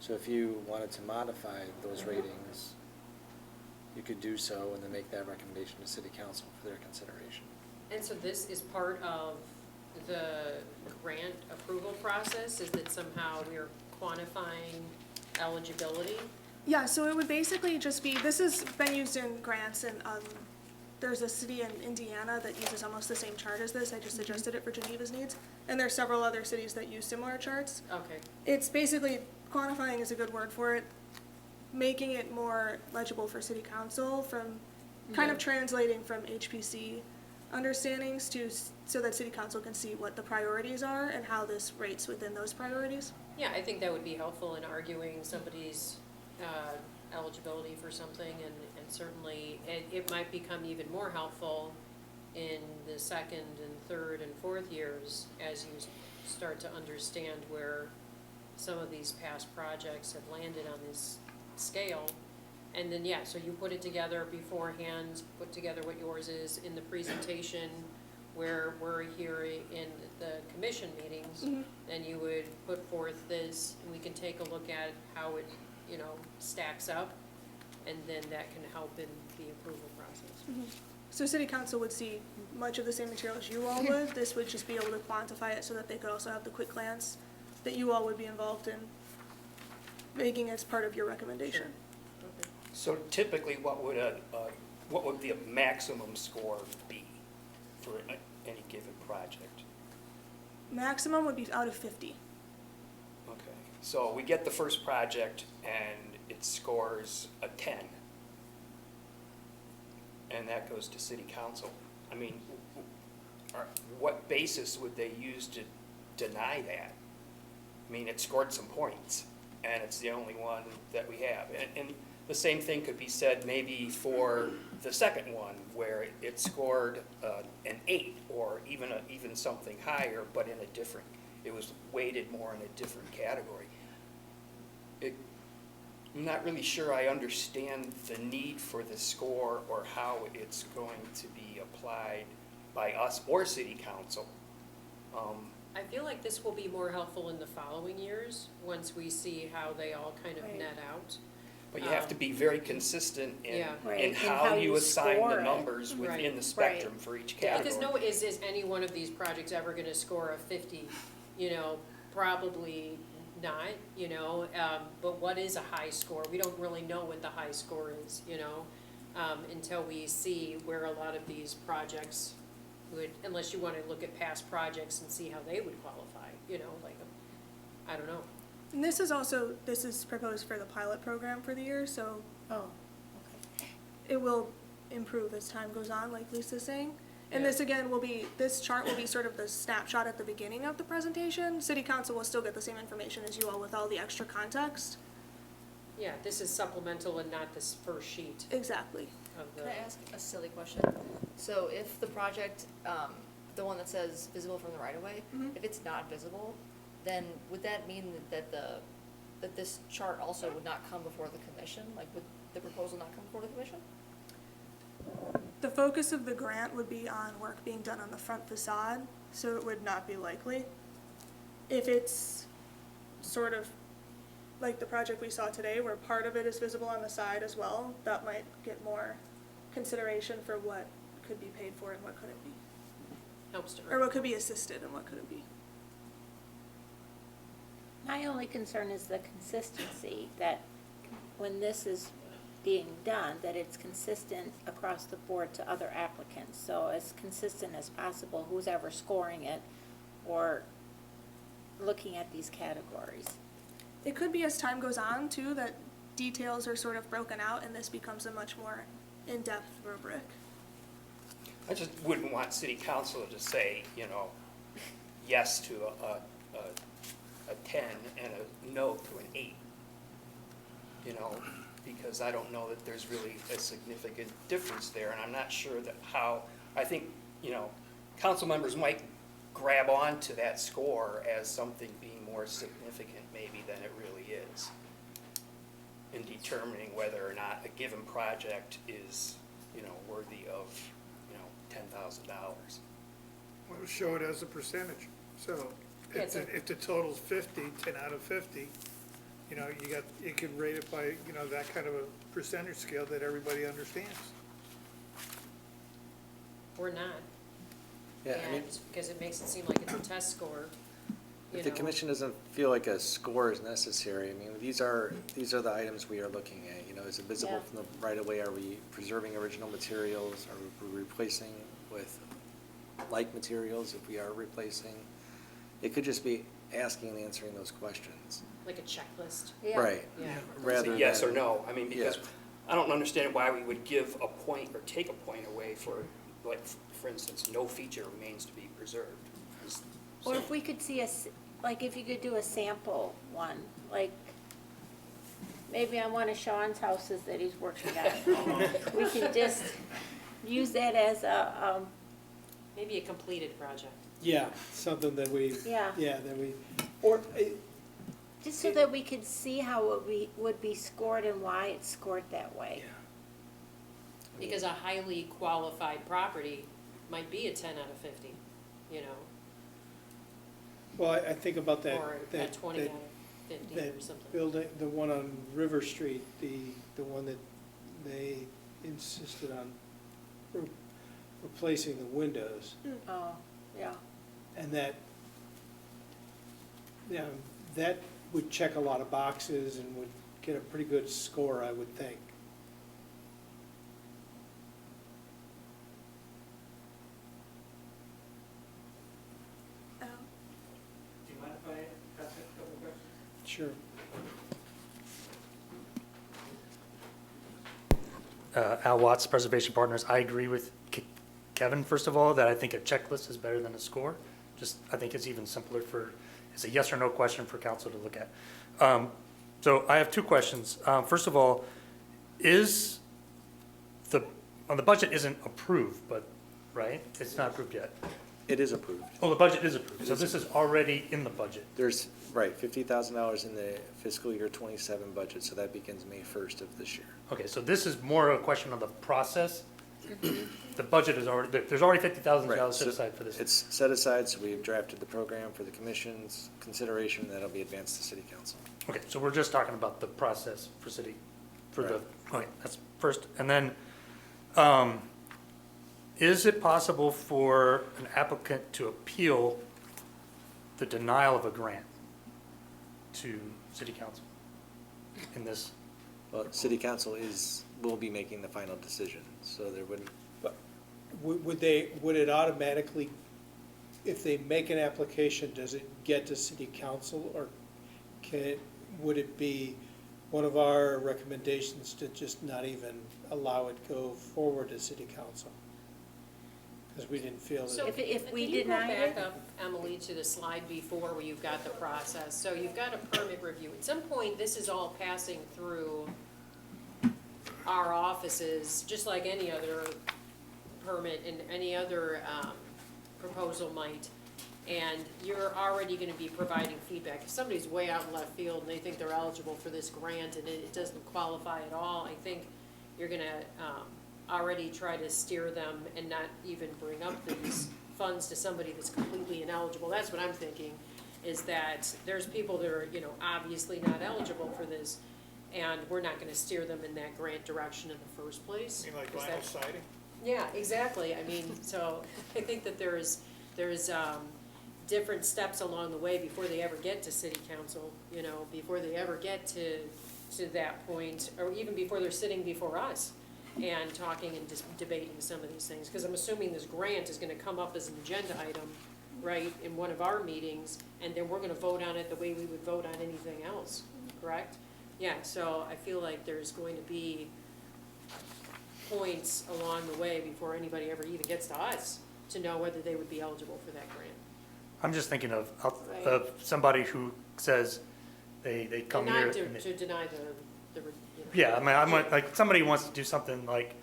So if you wanted to modify those ratings, you could do so and then make that recommendation to city council for their consideration. And so this is part of the grant approval process, is that somehow we're quantifying eligibility? Yeah, so it would basically just be, this has been used in grants, and there's a city in Indiana that uses almost the same chart as this. I just adjusted it for Geneva's needs. And there's several other cities that use similar charts. Okay, It's basically, quantifying is a good word for it, making it more legible for city council from, kind of Yeah. translating from HPC understandings to, so that city council can see what the priorities are and how this rates within those priorities. yeah, I think that would be helpful in arguing somebody's eligibility for something, and certainly it might become even more helpful in the second and third and fourth years as you start to understand where some of these past projects have landed on this scale. And then, yeah, so you put it together beforehand, put together what yours is in the presentation where we're here in the commission meetings. Then you would put forth this, and we can take a look at how it, stacks up, and then that can help in the approval process. So city council would see much of the same materials you all would. This would just be able to quantify it so that they could also have the quick glance that you all would be involved in making as part of your recommendation. Okay. So typically, what would the maximum score be for any given project? Maximum would be out of 50. Okay, so we get the first project and it scores a 10. And that goes to city council. I mean, what basis would they use to deny that? I mean, it scored some points and it's the only one that we have. And the same thing could be said maybe for the second one, where it scored an 8 or even something higher, but in a different, it was weighted more in a different category. I'm not really sure I understand the need for the score or how it's going to be applied by us or city council. I feel like this will be more helpful in the following years, once we see how they all kind of Right. net out. But you have to be very consistent in, Yeah. Right, in and how how you you assign score the it. numbers Right. within the spectrum for each Yeah, category. because is any one of these projects ever gonna score a 50? You know, probably not, you know, but what is a high score? We don't really know what the high score is, you know, until we see where a lot of these projects would, unless you wanna look at past projects and see how they would qualify, you know, like, I don't know. And this is proposed for the pilot program for the year, so Oh, it will improve as time goes on, like Lisa's saying. And Yeah. this again this chart will be sort of the snapshot at the beginning of the presentation. City council will still get the same information as you all with all the extra context. Yeah, this is supplemental and not this first sheet Exactly. of the. Can I ask a silly question? So if the project, the one that says visible from the right of way, Mhm. if it's not visible, then would that mean that that this chart also would not come before the commission? Like, would the proposal not come before the commission? The focus of the grant would be on work being done on the front facade, so it would not be likely. If it's sort of like the project we saw today, where part of it is visible on the side as well, that might get more consideration for what could be paid for and what couldn't be. Helps to. Or what could be assisted and what couldn't be. my only concern is the consistency, that when this is being done, that it's consistent across the board to other applicants. So as consistent as possible, who's ever scoring it or looking at these categories. It could be as time goes on too, that details are sort of broken out and this becomes a much more in-depth rubric. I just wouldn't want city council to say, you know, yes to a 10 and a no to an 8. You know, because I don't know that there's really a significant difference there, and I'm not sure that how, I think, you know, council members might grab on to that score as something being more significant maybe than it really is in determining whether or not a given project is, you know, worthy of, you know, $10,000. Well, show it as a percentage. So Yeah, if the total's 50, 10 out of 50, you know, you could rate it by, you know, that kind of a percentage scale that everybody understands. Or not. Yeah, I mean, And, because it makes it seem like it's a test score, you if the know. commission doesn't feel like a score is necessary, I mean, these are the items we are looking at, you know, is it visible Yeah. from the right of way? Are we preserving original materials? Are we replacing with like materials if we are replacing? It could just be asking and answering those questions. Like a checklist. Yeah. Right. Yeah. Rather Say yes than- or no. I mean, because Yeah. I don't understand why we would give a point or take a point away for, like, for instance, no feature remains to be preserved. Or if we could see like if you could do a sample one, like maybe on one of Sean's houses that he's working on. We could just use that as a, Maybe a completed project. Yeah, something that we, yeah, that we, or, just so that we could see how it would be scored and why it's scored that way. Because a highly qualified property might be a 10 out of 50, you know, well, I think about that. or a that- 20 that- out of 50 That or something. building, the one on River Street, the one that they insisted on replacing the windows, Oh, yeah. and that, you know, that would check a lot of boxes and would get a pretty good score, I would think. Do you mind if I ask a couple questions? Sure. Al Watts, Preservation Partners. I agree with Kevin, first of all, that I think a checklist is better than a score. Just, I think it's even simpler it's a yes or no question for council to look at. So I have two questions. First of all, is the budget isn't approved, but, right? It's not approved yet. It is approved. Oh, the budget is approved, so this is already in the budget. There's, right, $50,000 in the fiscal year 27 budget, so that begins May 1st of this year. Okay, so this is more a question of the process. The budget is already, there's already $50,000 Right, set so aside for this. It's set aside, so we've drafted the program for the commission's consideration, and that'll be advanced to city council. Okay, so we're just talking about the process for city, for the, Right. okay, that's first. And then, is it possible for an applicant to appeal the denial of a grant to city council in this? Well, city council will be making the final decision, so there wouldn't, Would it automatically, if they make an application, does it get to city council, or would it be one of our recommendations to just not even allow it go forward to city council? Because we didn't feel So that. If we can you go deny it- back up, Emily, to the slide before where you've got the process? So you've got a permit review. At some point, this is all passing through our offices, just like any other permit and any other proposal might. And you're already gonna be providing feedback. If somebody's way out in left field and they think they're eligible for this grant and it doesn't qualify at all, I think you're gonna already try to steer them and not even bring up these funds to somebody that's completely ineligible. That's what I'm thinking, is that there's people that are, obviously not eligible for this, and we're not gonna steer them in that grant direction in the first place. You mean like 'cause vinyl that's- siding? Yeah, exactly. I mean, so I think that there's different steps along the way before they ever get to city council, before they ever get to that point, or even before they're sitting before us and talking and debating some of these things. Because I'm assuming this grant is gonna come up as an agenda item, right, in one of our meetings, and then we're gonna vote on it the way we would vote on anything else, correct? Yeah, so I feel like there's going to be points along the way before anybody ever even gets to us to know whether they would be eligible for that grant. I'm just thinking of Right. somebody who says they come And here. not and to they- deny the. Yeah, I mean, I'm like, somebody wants to do something like,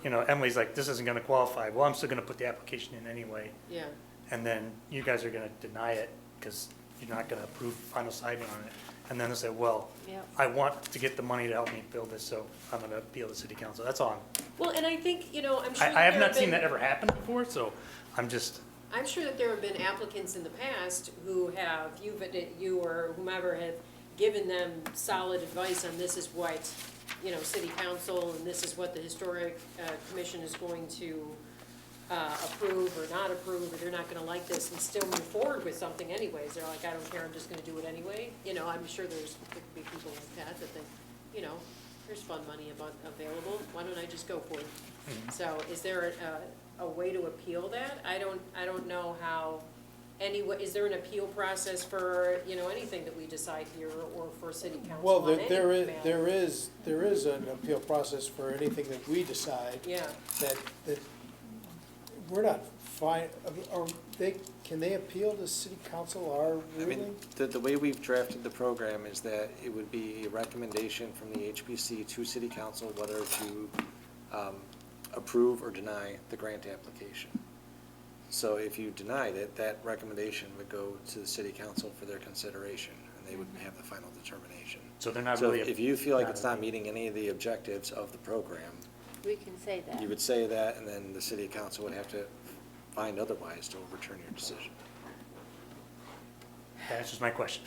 Emily's like, this isn't gonna qualify. Well, I'm still gonna put the application in anyway. Yeah, And then you guys are gonna deny it because you're not gonna approve final siding on it. And then they'll say, well, Yep. I want to get the money to help me build this, so I'm gonna appeal to city council. That's all. well, and I think, I'm sure I that have there not seen been- that ever happen before, so I'm just, I'm sure that there have been applicants in the past who have, you or whomever have given them solid advice on this is what, city council, and this is what the historic commission is going to approve or not approve, or they're not gonna like this, and still move forward with something anyways. They're like, I don't care, I'm just gonna do it anyway. I'm sure there could be people like that think, there's fun money available, why don't I just go for it? So is there a way to appeal that? I don't know how, is there an appeal process for, anything that we decide here or for city council Well, on any there matter? is an appeal process for anything that we decide. Yeah, that we're not fine, can they appeal to city council our I ruling? mean, the way we've drafted the program is that it would be a recommendation from the HPC to city council whether to approve or deny the grant application. So if you denied it, that recommendation would go to the city council for their consideration, and they would have the final determination. so they're not So really. if you feel like it's not meeting any of the objectives of the program, We can say that. you would say that, and then the city council would have to find otherwise to overturn your decision. That answers my question.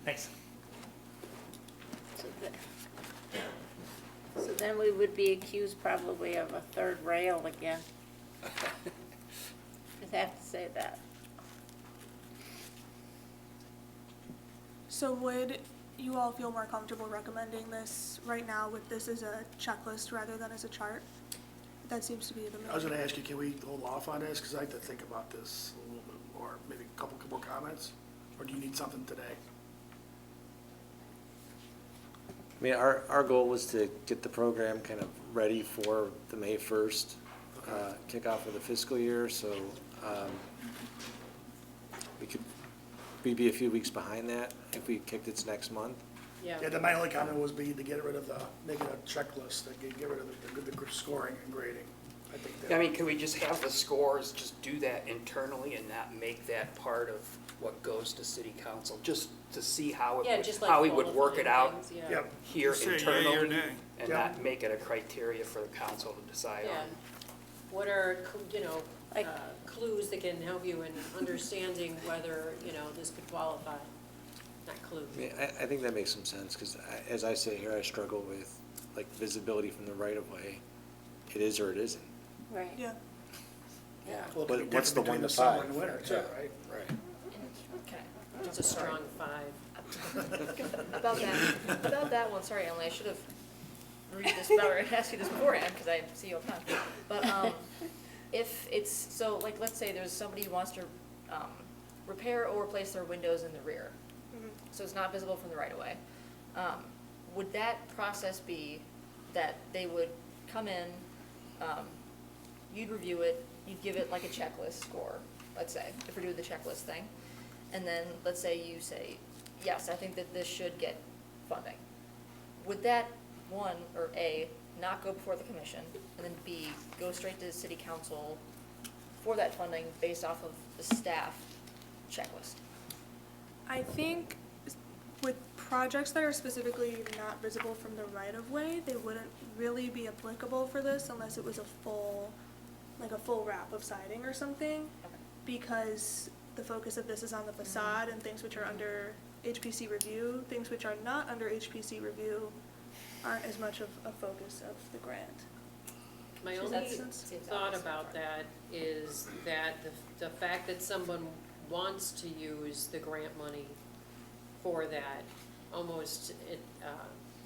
Thanks. So then we would be accused probably of a third rail again. I'd have to say that. So would you all feel more comfortable recommending this right now with this as a checklist rather than as a chart? That seems to be the main. I was gonna ask you, can we hold off on this? Because I'd like to think about this a little bit more, maybe a couple more comments? Or do you need something today? I mean, our goal was to get the program kind of ready for the May 1st kickoff of the fiscal year, so we'd be a few weeks behind that if we kicked it next month. Yeah. Yeah, my only comment was be to get rid of make it a checklist, to get rid of the scoring and grading. I think that. I mean, can we just have the scores, just do that internally and not make that part of what goes to city council? Just to see how Yeah, it just would, like how he would work it qualifying out things, yeah. Yep, here Say yea or internally nay. and Yeah. not make it a criteria for the council to decide Yeah. on. What are, Like- clues that can help you in understanding whether, this could qualify? Not clues. I mean, I think that makes some sense, because as I sit here, I struggle with, like, visibility from the right-of-way. It is or it isn't. Right. Yeah. Yeah. well, it But could be what's different the between 1 the to summer 5? and winter too, Yeah. right? Right. Okay. It's a strong 5. About that one, sorry, Emily, I should have read this better, asked you this beforehand, because I see you all the time. But, if it's, so, like, let's say there's somebody who wants to, repair or replace their windows in the rear, so it's not visible from the right of way. Would that process be that they would come in, you'd review it, you'd give it like a checklist score, let's say, if we're doing the checklist thing, and then, let's say you say, yes, I think that this should get funding. Would that, one, or A, not go before the commission, and then B, go straight to the city council for that funding based off of the staff checklist? I think with projects that are specifically not visible from the right-of-way, they wouldn't really be applicable for this unless it was a full wrap of siding or something, Okay. because the focus of this is on the facade and things which are under HPC review. Things which are not under HPC review aren't as much of a focus of the grant. My Does only that make sense? thought about that is that the fact that someone wants to use the grant money for that almost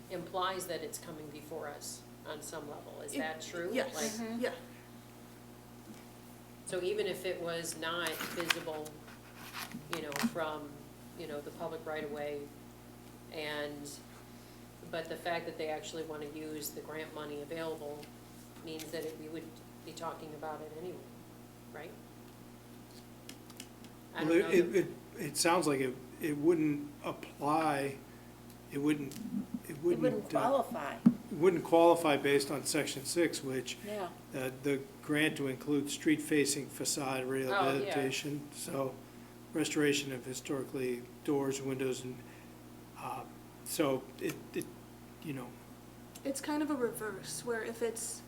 implies that it's coming before us on some level. Is that true? Yes, Like, yeah. so even if it was not visible, from, the public right of way, but the fact that they actually want to use the grant money available means that we would be talking about it anyway, right? I Well, don't know. it sounds like it wouldn't apply, it wouldn't It wouldn't qualify. it wouldn't qualify based on section 6, which Yeah. the grant to include street-facing facade rehabilitation, so restoration of historically doors, windows, and, so it, It's kind of a reverse, where if it's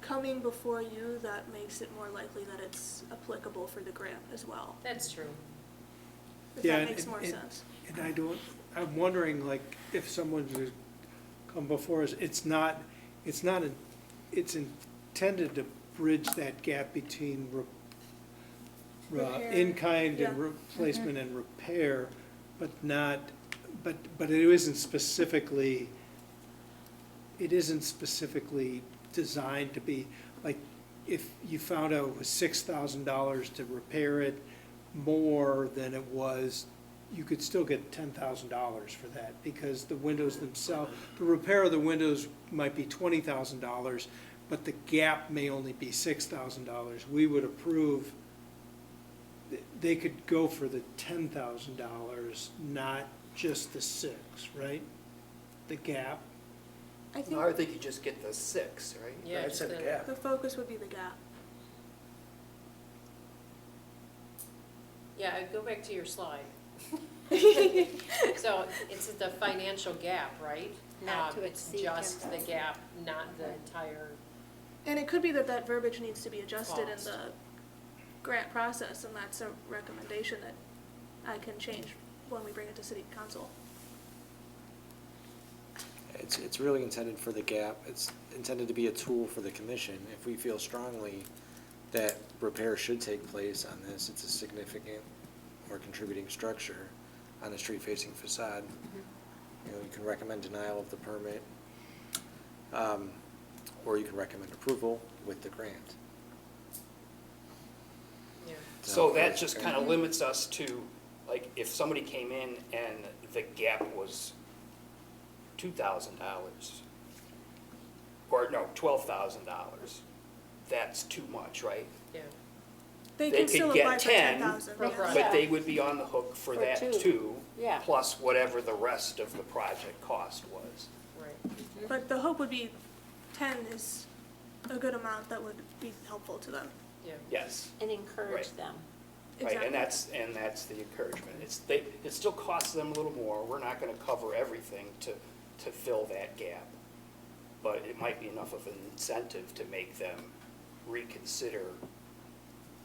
coming before you, that makes it more likely that it's applicable for the grant as well. That's true. If Yeah, that makes more and- sense. and I'm wondering, like, if someone would come before us, it's intended to bridge that gap between Repair, in-kind and yeah. replacement and repair, but it isn't specifically designed to be, like, if you found out it was $6,000 to repair it more than it was, you could still get $10,000 for that, because the windows themselves, the repair of the windows might be $20,000, but the gap may only be $6,000. We would approve, they could go for the $10,000, not just the 6, right? The gap. I think No, I think you just get the 6, right? Yeah, I'd just say the the- gap. the focus would be the gap. Yeah, I'd go back to your slide. So it's the financial gap, right? Not to It's exceed just the 10,000. gap, not the entire, And it could be that verbiage needs to be adjusted in Cost. the grant process, and that's a recommendation that I can change when we bring it to city council. It's really intended for the gap. It's intended to be a tool for the commission. If we feel strongly that repair should take place on this, it's a significant or contributing structure on a street-facing facade. You know, you can recommend denial of the permit, or you can recommend approval with the grant. yeah. So that just kind of limits us to, like, if somebody came in and the gap was $2,000, or no, $12,000, that's too much, right? Yeah. They they can still could apply get for 10, 10,000. For yes. front. but they would be on the hook for For that two. too. Yeah. Plus whatever the rest of the project cost was. Right. But the hope would be 10 is a good amount that would be helpful to them. Yeah. Yes. And encourage Right. them. Right, Exactly. and that's the encouragement. It still costs them a little more. We're not gonna cover everything to fill that gap. But it might be enough of an incentive to make them reconsider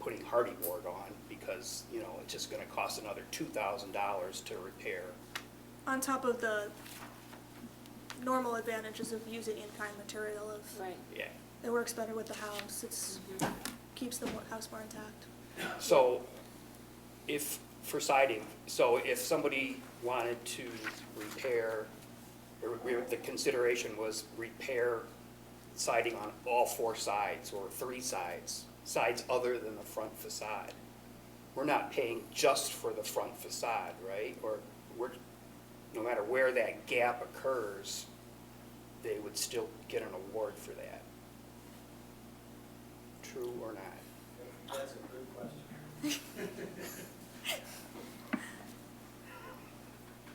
putting hardy board on because, you know, it's just gonna cost another $2,000 to repair. On top of the normal advantages of using in-kind material of, Right. Yeah. it works better with the house, it's, keeps the house more intact. So if, for siding, so if somebody wanted to repair, the consideration was repair siding on all 4 sides or 3 sides other than the front facade. We're not paying just for the front facade, right? Or no matter where that gap occurs, they would still get an award for that. True or not? That's a good question.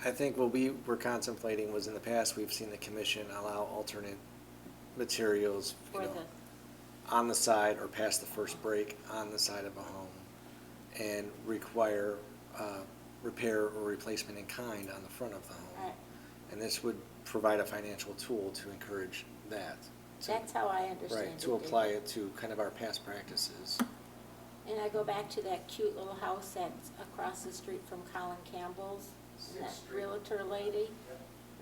I think what we were contemplating was in the past, we've seen the commission allow alternate materials, you For know, the, on the side or past the first break on the side of a home and require repair or replacement in kind on the front of the home. right. And this would provide a financial tool to encourage that. to- That's how I understand it. Right, to apply it to kind of our past practices. And I go back to that cute little house that's across the street from Colin Campbell's, and that realtor lady,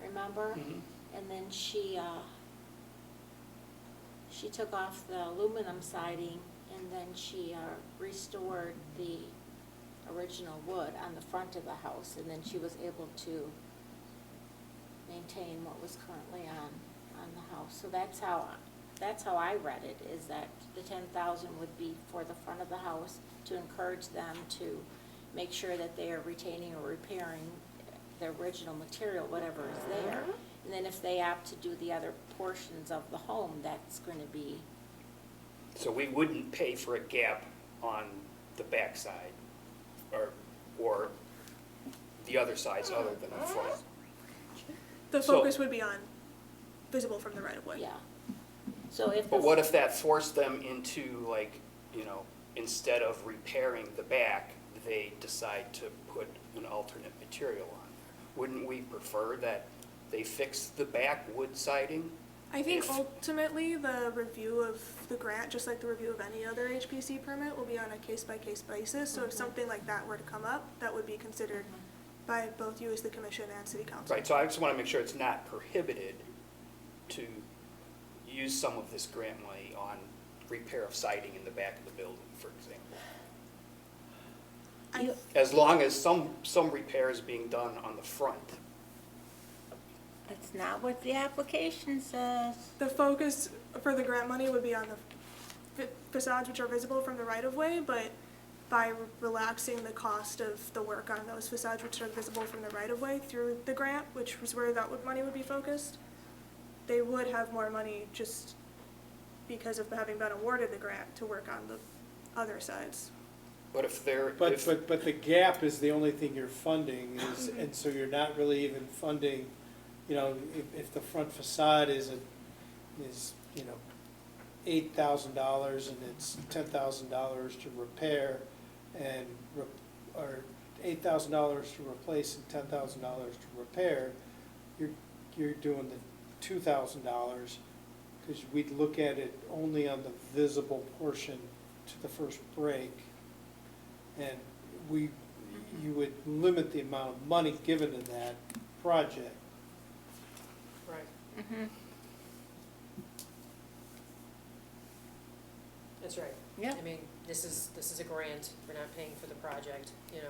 remember? Mhm. And then she took off the aluminum siding, and then she restored the original wood on the front of the house, and then she was able to maintain what was currently on the house. So that's how I read it, is that the 10,000 would be for the front of the house to encourage them to make sure that they are retaining or repairing the original material, whatever is there. And then if they opt to do the other portions of the home, that's going to be, So we wouldn't pay for a gap on the backside or the other sides other than the front. The So- focus would be on visible from the right of way. yeah. So if. But what if that forced them into, like, you know, instead of repairing the back, they decide to put an alternate material on there? Wouldn't we prefer that they fix the back wood siding? I think If- ultimately, the review of the grant, just like the review of any other HPC permit, will be on a case-by-case basis. So if something like that were to come up, that would be considered by both you as the commission and city council. Right, so I just want to make sure it's not prohibited to use some of this grant money on repair of siding in the back of the building, for example. I- As long as some repair is being done on the front. That's not what the application says. The focus for the grant money would be on the facades which are visible from the right of way, but by relaxing the cost of the work on those facades which are visible from the right of way through the grant, which was where money would be focused, they would have more money just because of having been awarded the grant to work on the other sides. But if they're, But, if, but the gap is the only thing you're funding is, and so you're not really even funding, you know, if the front facade is, you know, $8,000 and it's $10,000 to repair and, or $8,000 to replace and $10,000 to repair, you're doing the $2,000, because we'd look at it only on the visible portion to the first break. And you would limit the amount of money given to that project. Right. That's right. Yeah. I mean, this is a grant, we're not paying for the project, you know.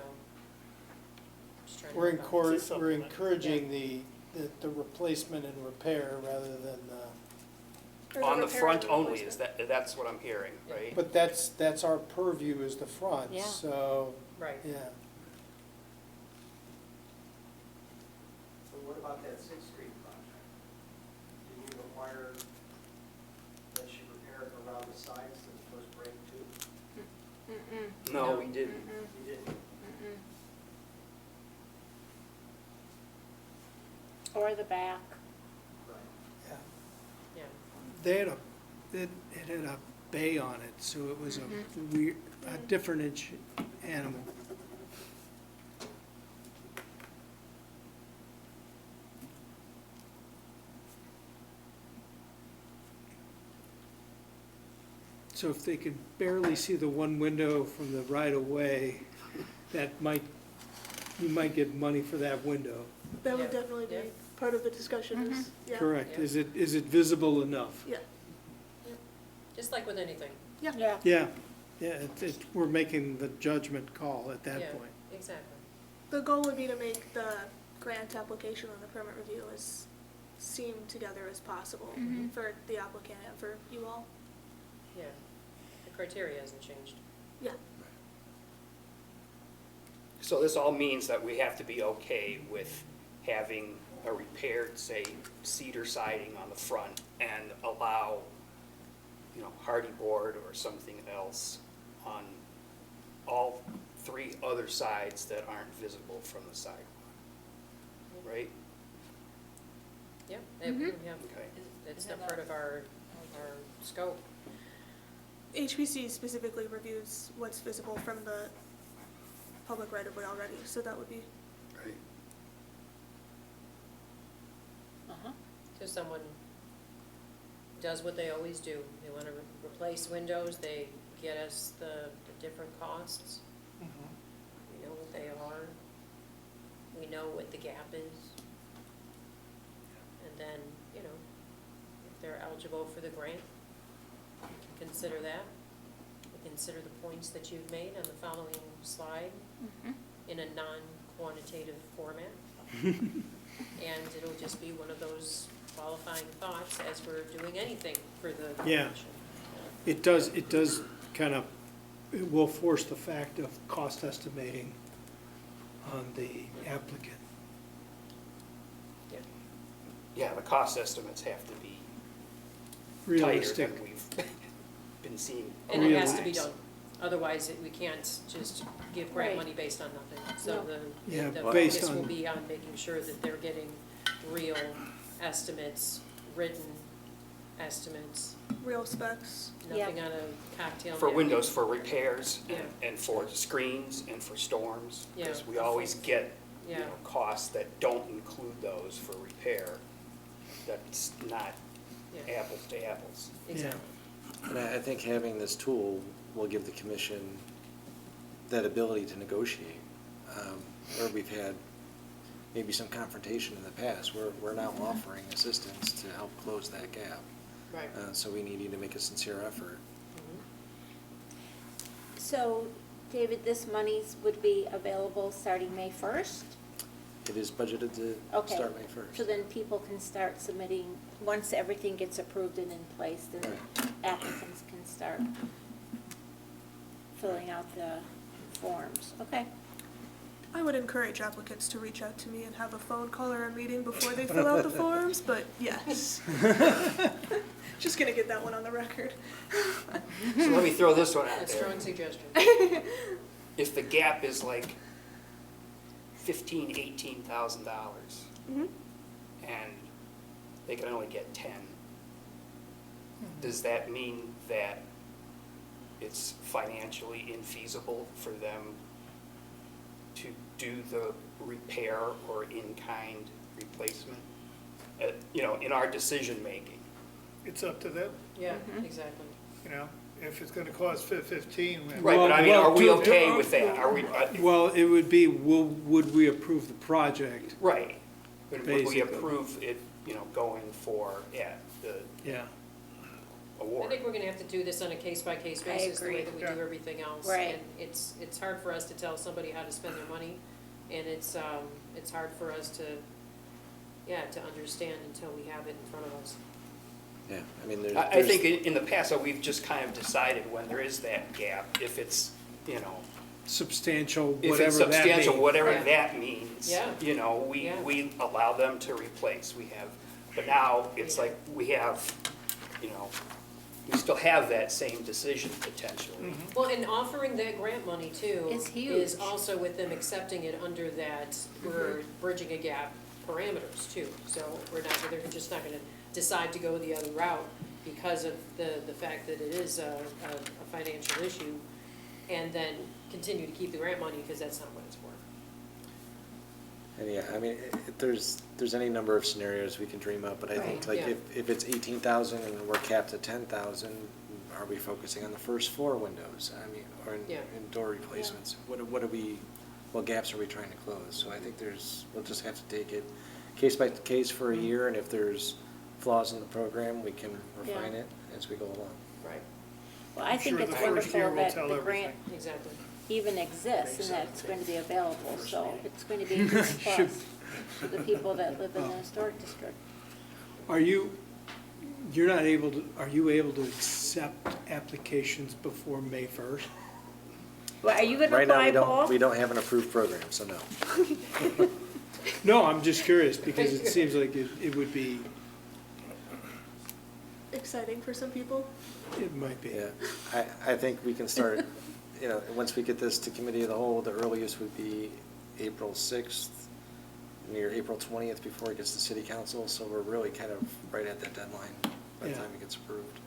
Just trying to We're help out. we're encouraging the replacement and repair rather than, Or on the repair front and only, replacement. that's what I'm hearing, right? but that's our purview is the front, Yeah. so, Right. yeah. So what about that Sixth Street project? Do you require that she repair it around the sides to the first break too? No, we didn't. Or the back. Yeah. They had it had a bay on it, so it was a different animal. So if they can barely see the one window from the right of way, you might get money for that window. That would Yeah. definitely be Yeah. part of the discussion is, yeah. Correct. Yeah. Is it visible enough? Yeah, Just like with anything. Yeah. Yeah, we're making the judgment call at Yeah, that point. Exactly. the goal would be to make the grant application and the permit review as seam together as possible for the applicant and for you all. Yeah. The criteria hasn't changed. Yeah, So this all means that we have to be okay with having a repaired, say, cedar siding on the front and allow, hardy board or something else on all three other sides that aren't visible from the sidewalk, right? Yeah, Mhm. yeah. Okay. It's Is not that part of our scope. HPC specifically reviews what's visible from the public right-of-way already, so that would be, Right. Uh-huh. So someone does what they always do. They want to replace windows, they get us the different costs. We know what they are. We know what the gap is. And then, if they're eligible for the grant, we can consider that. We consider the points that you've made on the following slide in a non-quantitative format. And it'll just be one of those qualifying thoughts as we're doing anything for the Yeah. commission. It does kind of, it will force the fact of cost estimating on the applicant. Yeah. Yeah, the cost estimates have to be tighter Realistic. than we've been seeing. And it has to be otherwise. done. Otherwise, we can't just give grant Right. money based on nothing. So No. Yeah, the based focus will on- be on making sure that they're getting real estimates, written estimates, real specs. nothing on a cocktail For napkin. windows, for repairs, Yeah. and for screens, and for storms. Because Yeah. we always get, Yeah. costs that don't include those for repair. That's not Yeah. apples to apples. Exactly. And I think having this tool will give the commission that ability to negotiate. Where we've had maybe some confrontation in the past, we're now offering assistance to help close that gap. Right. So we need you to make a sincere effort. So, David, this monies would be available starting May 1st? It is budgeted to Okay. start May 1st. So then people can start submitting, once everything gets approved and in place, then Right. applicants can start filling out the forms. Okay. I would encourage applicants to reach out to me and have a phone call or a meeting before they fill out the forms, but yes. Just gonna get that one on the record. So let me throw this one A out there. strong suggestion. If the gap is like $18,000 Mhm. and they can only get 10, does that mean that it's financially infeasible for them to do the repair or in-kind replacement? In our decision-making. It's up to them, Yeah, exactly. if it's gonna cost 15. Right, but I mean, Well, are we to- okay with that? Are we, Well, it would be, would we approve the project? right. Would we Basically. approve it, going for, the Yeah. I award? think we're gonna have to do this on a case-by-case I basis, the way agree. that we Yeah. do everything else. Right. And it's hard for us to tell somebody how to spend their money, and it's hard for us to understand until we have it in front of us. Yeah, I mean, there's. I think in the past, we've just kind of decided when there is that gap, if it's, Substantial, if whatever it's that substantial, means. whatever Yeah. that means. Yeah. Yeah. We allow them to replace. But now, it's like, we have, we still have that same decision potentially. Well, and offering that grant money too. Is huge. Is also with them accepting it under that, we're bridging a gap parameters too. So they're just not gonna decide to go the other route because of the fact that it is a financial issue, and then continue to keep the grant money, because that's not what it's for. And yeah, I mean, there's any number of scenarios we can dream up, but I think Right. like Yeah. if it's 18,000 and we're capped at 10,000, are we focusing on the first floor windows? I mean, or in Yeah. door replacements? What gaps are we trying to close? So I think we'll just have to take it case by case for a year, and if there's flaws in the program, we can refine Yeah. it as we go along. Right, Well, I think sure it's the first year wonderful will that tell the grant exactly. even exists and that it's going to be available, First so meeting. it's going to be a huge plus to the people that live in the historic district. Are you able to accept applications before May 1st? Well, are you going to Right now, apply, Paul? we don't have an approved program, so no. No, I'm just curious, because it seems like it would be, Exciting for some people. it might be. Yeah, I think we can start, once we get this to committee of the whole, the earliest would be April 6th, near April 20th before it gets to city council, so we're really kind of right at that deadline by the Yeah. time it gets approved.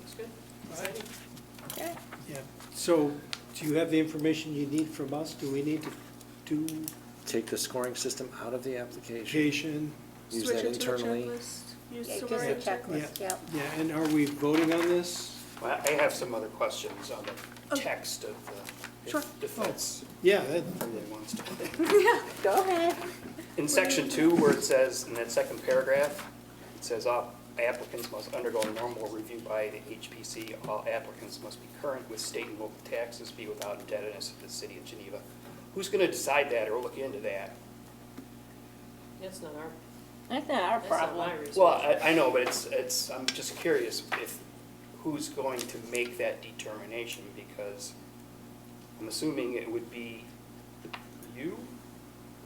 Looks good. Exciting. Okay. Yeah, so, do you have the information you need from us? Do we need to do Take the scoring system out of the application, application? use Switch that it to a internally. checklist. Use Yeah, just Satori a checklist. checklist, yeah. Yeah, and are we voting on this? Well, I have some other questions on the Okay. text of the, Sure. if that's, Yeah, that, everybody wants to. Go ahead. In section 2, where it says, in that second paragraph, it says, all applicants must undergo a normal review by the HPC. All applicants must be current with state and local taxes, be without indebtedness to the city of Geneva. Who's going to decide that or look into that? That's not our, That's not our that's not problem. my research. Well, I know, but it's, I'm just curious if, who's going to make that determination, because I'm assuming it would be you,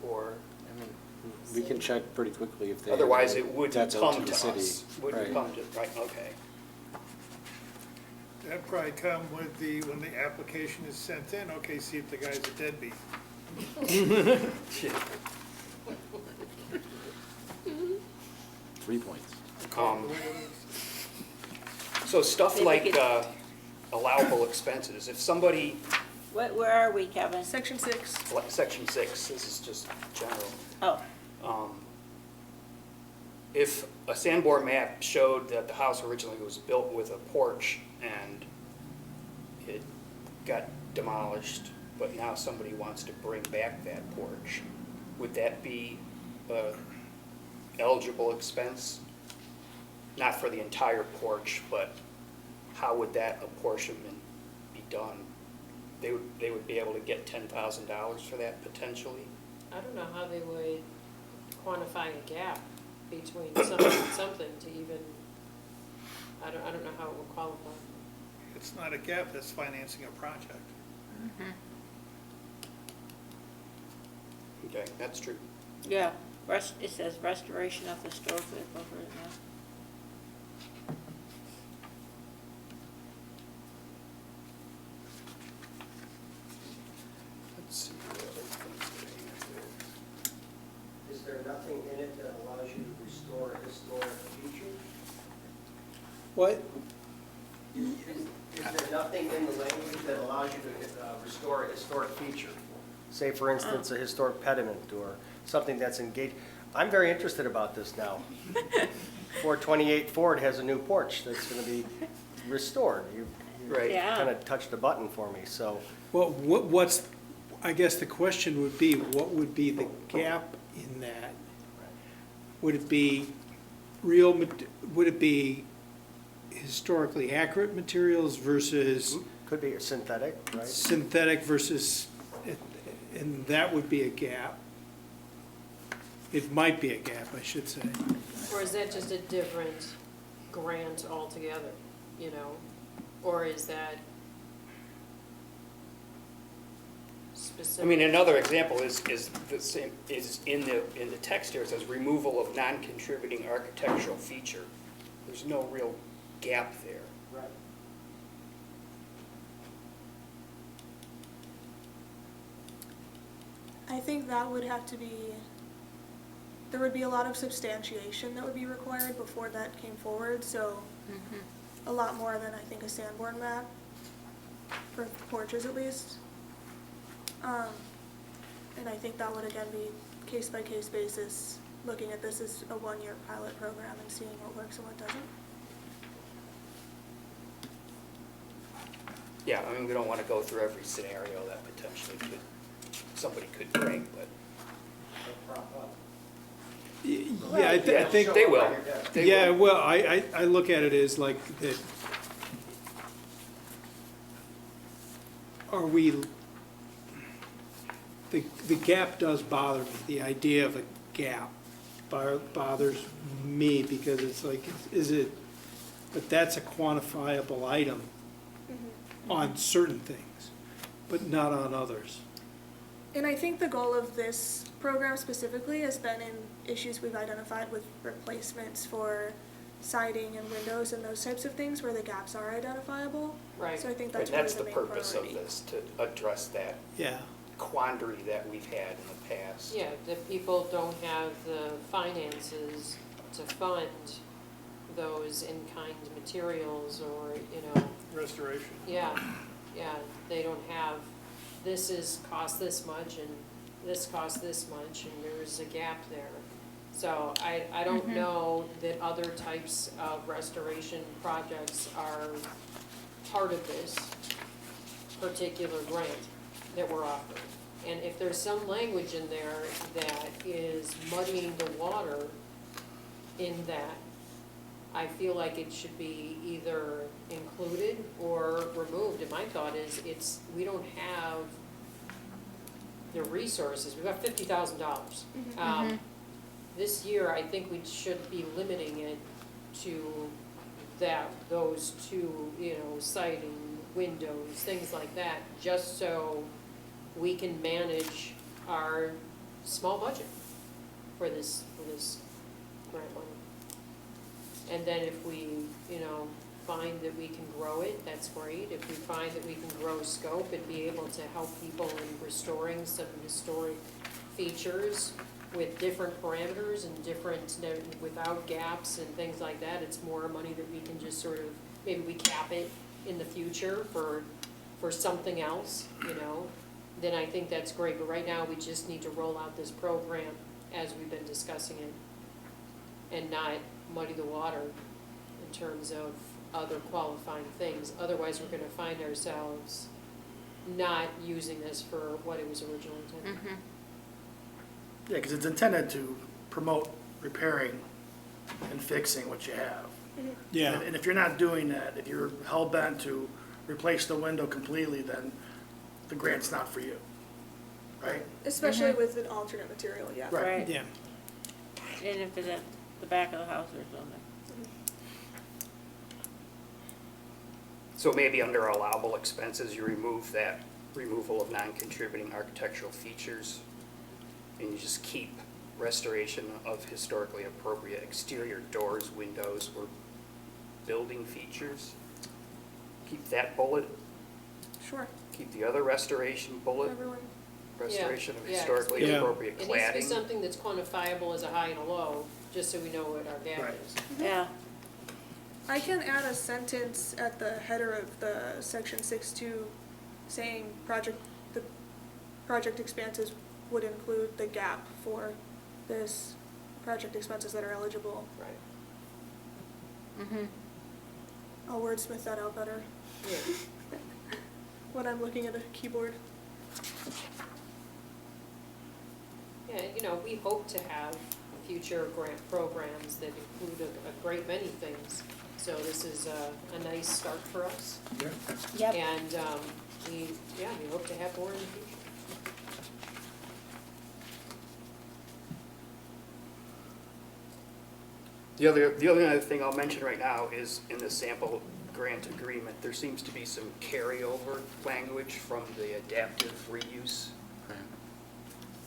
or I mean, we can check pretty quickly if they. otherwise it would That's come up to the city. us. Wouldn't Right. come to, right, okay. That'd probably come with when the application is sent in, okay, see if the guy's a deadbeat. Shit. 3 points. So stuff Maybe like we could- allowable expenses, if somebody, Where are we, Kevin? Section 6. like section 6, this is just general. Oh, If a sandboard map showed that the house originally was built with a porch and it got demolished, but now somebody wants to bring back that porch, would that be a eligible expense? Not for the entire porch, but how would that apportionment be done? They would be able to get $10,000 for that potentially? I don't know how they would quantify a gap between something and something to even, I don't know how it would qualify. It's not a gap, that's financing a project. Okay, that's true. yeah. It says restoration of historic vehicle. Let's see what other things they have there. Is there nothing in it that allows you to restore a historic feature? what? Is there nothing in the language that allows you to restore a historic feature? Say, for instance, a historic pediment or something that's engaged. I'm very interested about this now. 428 Ford has a new porch that's going to be restored. You Right. Yeah. kind of touched a button for me, so. Well, I guess the question would be, what would be the gap in that? Would it be would it be historically accurate materials versus Could be synthetic, right? synthetic versus, and that would be a gap? It might be a gap, I should say. Or is that just a different grant altogether, Or is that, specific. I mean, another example is the same, is in the text here, it says removal of non-contributing architectural feature. There's no real gap there. Right. I think that would have to be, there would be a lot of substantiation that would be required before that came forward, so a lot more than I think a Sanborn map, for porches at least. And I think that would again be case-by-case basis, looking at this as a one-year pilot program and seeing what works and what doesn't. Yeah, I mean, we don't want to go through every scenario that potentially somebody could bring, but. Yeah, I think. They will. They Yeah, will. well, I look at it as like that, are we, the gap does bother me, the idea of a gap bothers me, because it's like, is it, but that's a quantifiable item on certain things, but not on others. And I think the goal of this program specifically has been in issues we've identified with replacements for siding and windows and those types of things where the gaps are identifiable. Right. So I think And that's really that's the main purpose of priority. this, to address that Yeah. quandary that we've had in the past. Yeah, that people don't have the finances to fund those in-kind materials or, you know, Restoration. yeah, they don't have, cost this much and this costs this much and there's a gap there. So I don't know that other types of restoration projects are part of this particular grant that we're offering. And if there's some language in there that is muddying the water in that, I feel like it should be either included or removed. And my thought is, we don't have the resources, we've got $50,000. This year, I think we should be limiting it to those two, you know, siding, windows, things like that, just so we can manage our small budget for this grant money. And then if we, you know, find that we can grow it, that's great. If we find that we can grow scope and be able to help people in restoring some historic features with different parameters and different, without gaps and things like that, it's more money that we can just sort of, maybe we cap it in the future for something else, you know, then I think that's great. But right now, we just need to roll out this program as we've been discussing it and not muddy the water in terms of other qualifying things. Otherwise, we're gonna find ourselves not using this for what it was originally intended. Yeah, because it's intended to promote repairing and fixing what you have. Yeah. And if you're not doing that, if you're hell-bent to replace the window completely, then the grant's not for you, right? Especially with an alternate material, yeah. Right. Yeah. And if it's at the back of the house or something. So maybe under allowable expenses, you remove that removal of non-contributing architectural features, and you just keep restoration of historically appropriate exterior doors, windows, or building features. Keep that bullet, Sure, keep the other restoration bullet, everyone. restoration of Yeah, historically Yeah. appropriate It needs to be cladding. something that's quantifiable as a high and a low, just so we know what our gap Right. is. Yeah. I can add a sentence at the header of the section 6.2 saying the project expenses would include the gap for this project expenses that are eligible. Right. I'll wordsmith that out better Yeah. when I'm looking at a keyboard. Yeah, and, you know, we hope to have future grant programs that include a great many things. So this is a nice start for us. Yeah. Yep. And we hope to have more in the future. The only other thing I'll mention right now is in the sample grant agreement, there seems to be some carryover language from the adaptive reuse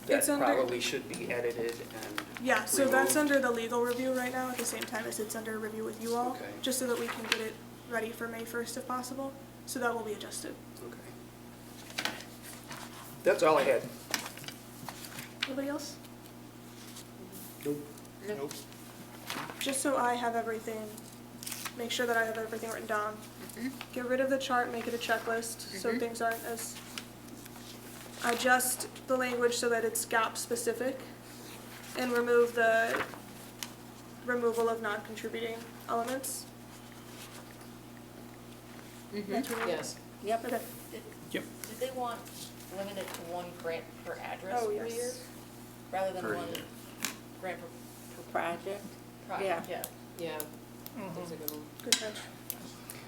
that It's under- probably should be edited and Yeah, so that's removed. under the legal review right now, at the same time as it's under review with you all, Okay. just so that we can get it ready for May 1st if possible, so that will be adjusted. Okay. That's all I had. Anybody else? Nope. Nope. Just so I have everything, make sure that I have everything written down. Get rid of the chart, make it a checklist, so things aren't as, adjust the language so that it's gap specific, and remove the removal of non-contributing elements. That's removed? Yes. Yep. Okay. Yep. Did they want limited to one grant per address Oh, per yes. year? Rather than Per one year. grant Project. per project? Yeah. Yeah, that's a good one. Good catch.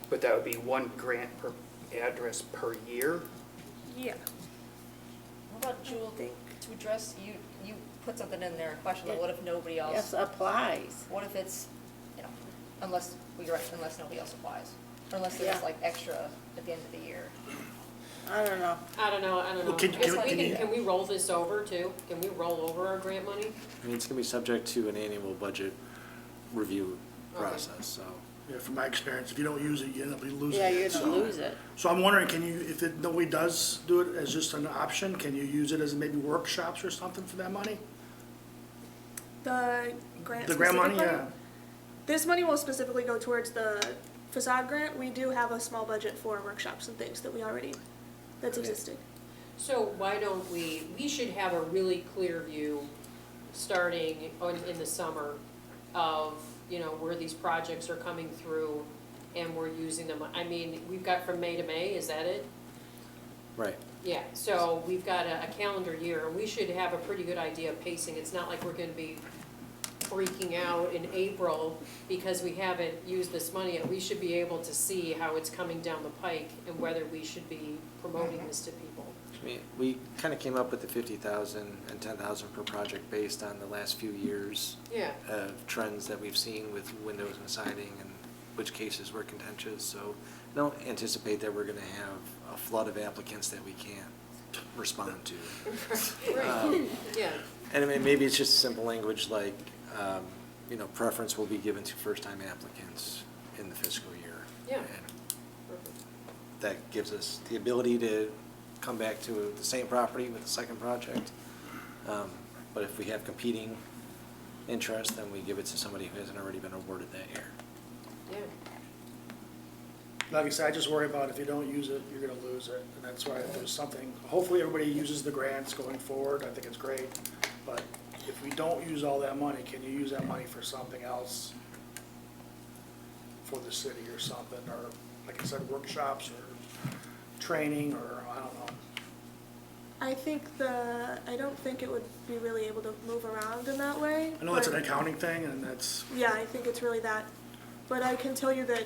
But that would be one grant per address per year? Yeah. What about Jewel, think- to address, you put something in there, a question, like what if nobody else? Yes, applies. What if it's, unless, well, you're right, unless nobody else applies? Or unless there's Yeah. like extra at the end of the year? I don't know. I don't know. Well, can- I guess can- we can you- can we roll this over too? Can we roll over our grant money? I mean, it's gonna be subject to an annual budget review Okay. process, so. Yeah, from my experience, if you don't use it, you end up losing Yeah, it. you're gonna so- lose it. So I'm wondering, can you, if nobody does do it as just an option, can you use it as maybe workshops or something for that money? The grant The grant money, specific yeah. This money will specifically go towards the facade grant. We do have a small budget for workshops and things that we already, that's Okay. existing. So why don't we should have a really clear view, starting in the summer, of, where these projects are coming through and we're using them. I mean, we've got from May to May, is that it? Right. Yeah, so we've got a calendar year, and we should have a pretty good idea of pacing. It's not like we're gonna be freaking out in April because we haven't used this money yet. We should be able to see how it's coming down the pike and whether we should be promoting this to people. I mean, we kind of came up with the 50,000 and 10,000 per project based on the last few years Yeah, of trends that we've seen with windows and siding and which cases were contentious. So don't anticipate that we're going to have a flood of applicants that we can't respond to. right, yeah, And I mean, maybe it's just simple language like, preference will be given to first-time applicants in the fiscal year. Yeah. And perfect. that gives us the ability to come back to the same property with the second project. But if we have competing interest, then we give it to somebody who hasn't already been awarded that year. Yeah, Like I said, I just worry about if you don't use it, you're gonna lose it. And that's why if there's something, hopefully everybody uses the grants going forward, I think it's great. But if we don't use all that money, can you use that money for something else? For the city or something, or like I said, workshops or training, or I don't know. I don't think it would be really able to move around in that way. I know that's an but- accounting thing and that's, Yeah, I think it's really that. But I can tell you that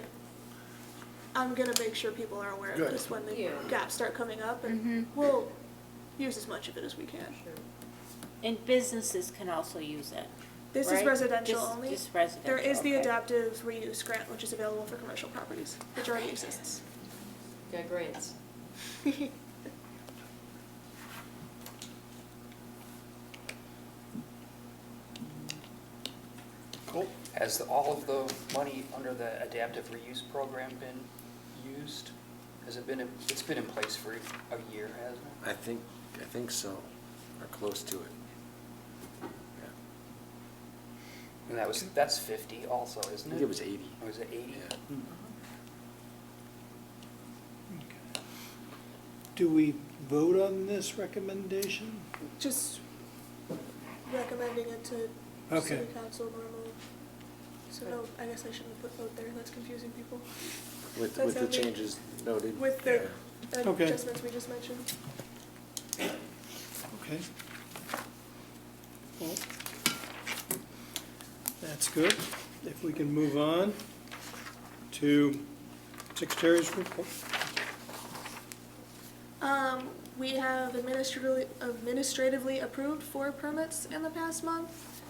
I'm gonna make sure people are aware of Good. this when the Yeah. gaps start coming up, and we'll use as much of it as we can. sure. And businesses can also use it. This is right? residential Just- only. Just residential, There is the okay. adaptive reuse grant, which is available for commercial properties, which already exists. Got grants. cool. Has all of the money under the adaptive reuse program been used? Has it been, it's been in place for a year, hasn't it? I think so, or close to it. Yeah. And that's 50 also, I isn't it? think it was 80. Or was it 80? Yeah. Do we vote on this recommendation? Just recommending it to Okay. city council normally. So no, I guess I shouldn't have put vote there, that's confusing people. With That's the how we- changes noted. With the Okay. adjustments we just mentioned. Okay. Well, that's good. If we can move on to Secretary's report. We have administratively approved 4 permits in the past month.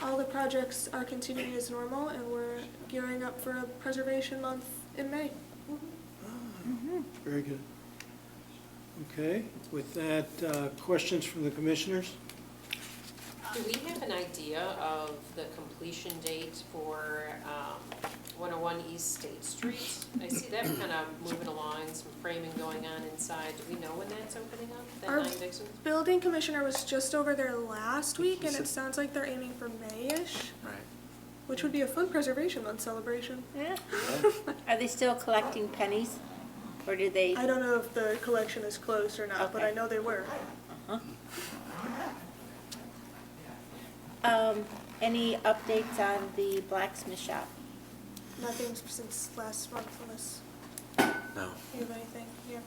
All the projects are continuing as normal, and we're gearing up for a preservation month in May. Very good. Okay, with that, questions from the commissioners? Do we have an idea of the completion date for 101 East State Street? I see that kind of moving along, some framing going on inside. Do we know when that's opening up, that Our 9 Dixon? building commissioner was just over there last week, and it sounds like they're aiming for May-ish, Right. which would be a fun Preservation Month celebration. Yeah. Are they still collecting pennies? Or did they? I don't know if the collection is closed or not, but Okay. I know they were. Any updates on the blacksmith shop? Nothing since last month unless No. you have anything, yeah.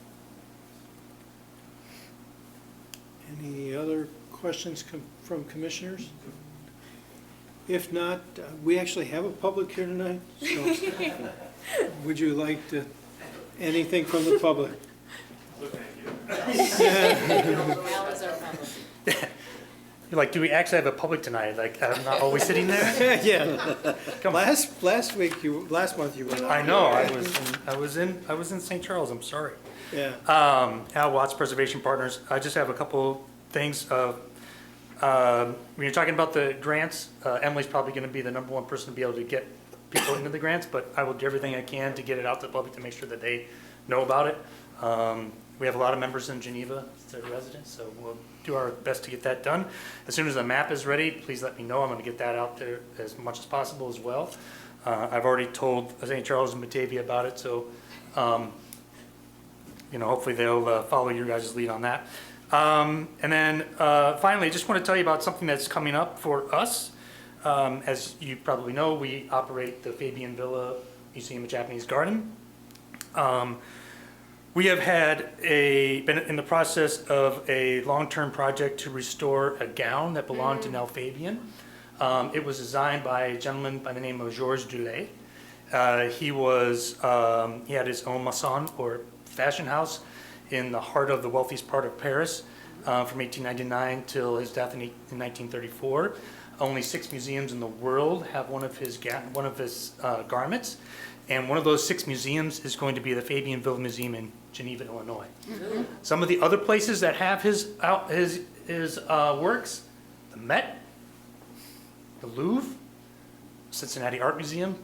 Any other questions from commissioners? If not, we actually have a public here tonight, so would you like to, anything from the public? Al is our public. You're like, do we actually have a public tonight? Like, I'm not always sitting there? Yeah, Come on. last month you were. I know, I was in St. Charles, I'm sorry. Yeah, Al Watts, Preservation Partners. I just have a couple things. When you're talking about the grants, Emily's probably going to be the #1 person to be able to get people into the grants, but I will do everything I can to get it out to the public to make sure that they know about it. We have a lot of members in Geneva, they're residents, so we'll do our best to get that done. As soon as the map is ready, please let me know. I'm going to get that out there as much as possible as well. I've already told St. Charles and Batavia about it, so hopefully they'll follow your guys' lead on that. And then finally, I just want to tell you about something that's coming up for us. As you probably know, we operate the Fabian Villa Museum of Japanese Garden. We have been in the process of a long-term project to restore a gown that belonged to Nell Fabian. It was designed by a gentleman by the name of Georges Dulé. He had his own maison, or fashion house, in the heart of the wealthiest part of Paris from 1899 till his death in 1934. Only 6 museums in the world have one of his garments, and one of those 6 museums is going to be the Fabian Villa Museum in Geneva, Illinois. Some of the other places that have his works: the Met, the Louvre, Cincinnati Art Museum,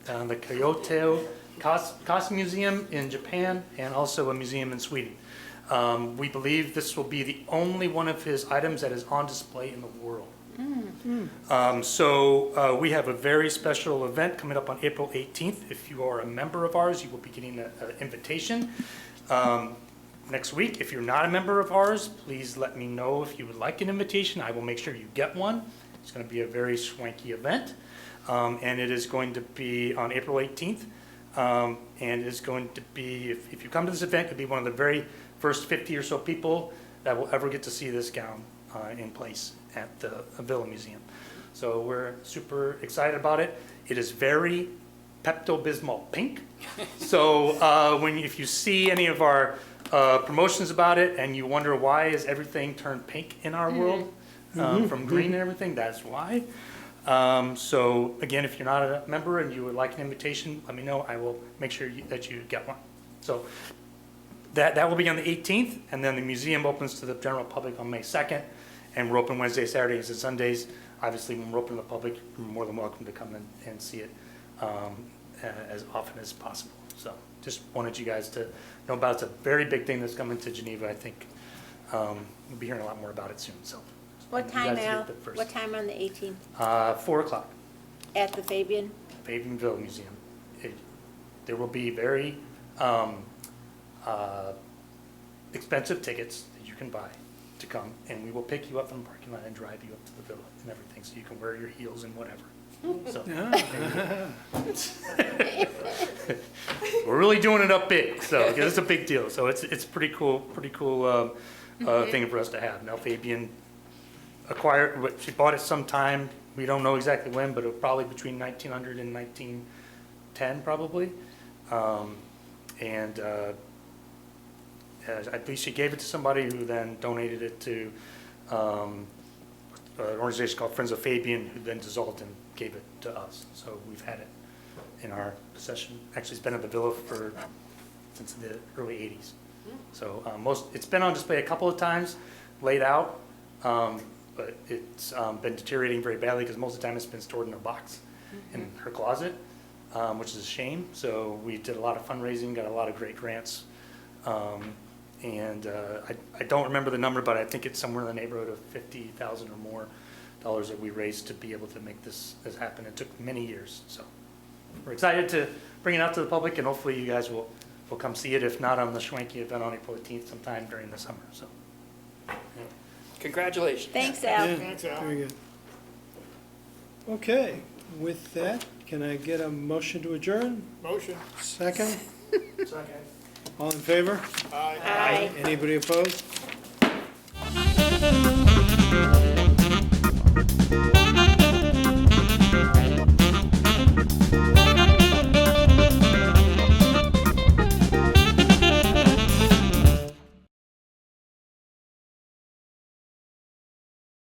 the Kyoto Costume Museum in Japan, and also a museum in Sweden. We believe this will be the only one of his items that is on display in the world. So we have a very special event coming up on April 18th. If you are a member of ours, you will be getting an invitation next week. If you're not a member of ours, please let me know if you would like an invitation. I will make sure you get one. It's going to be a very swanky event, and it is going to be on April 18th. And it's going to be, if you come to this event, you'll be one of the very first 50 or so people that will ever get to see this gown in place at the Villa Museum. So we're super excited about it. It is very Pepto-Bismol pink. So if you see any of our promotions about it and you wonder why is everything turned pink in our world from green and everything, that's why. So again, if you're not a member and you would like an invitation, let me know. I will make sure that you get one. So that will be on the 18th, and then the museum opens to the general public on May 2nd, and we're open Wednesdays, Saturdays, and Sundays. Obviously, when we're open to the public, you're more than welcome to come in and see it as often as possible. So just wanted you guys to know about it. It's a very big thing that's coming to Geneva. I think we'll be hearing a lot more about it soon. So. What You time, guys Al? get the first. What time on the 18th? 4 o'clock, At the Fabian? Fabian Villa Museum. There will be very expensive tickets that you can buy to come, and we will pick you up from the parking lot and drive you up to the villa and everything, so you can wear your heels and whatever. So we're really doing it up big, so it's a big deal. So it's pretty cool thing for us to have. Now Fabian she bought it sometime, we don't know exactly when, but it was probably between 1900 and 1910 probably. I believe she gave it to somebody who then donated it to an organization called Friends of Fabian, who then dissolved and gave it to us. So we've had it in our possession. Actually, it's been at the villa for since the early 80s. So it's been on display a couple of times, laid out, but it's been deteriorating very badly because most of the time it's been stored in a box in her closet, which is a shame. So we did a lot of fundraising, got a lot of great grants. I don't remember the number, but I think it's somewhere in the neighborhood of $50,000 or more that we raised to be able to make this happen. It took many years, so we're excited to bring it out to the public, and hopefully you guys will come see it, if not on the Schwenke event on April 18th, sometime during the summer, so. Yeah. Congratulations. Thanks, Al. Yeah, Thanks, Al. very good. Okay, with that, can I get a motion to adjourn? Motion. Second? Second. All in favor? Aye. Aye. Anybody opposed?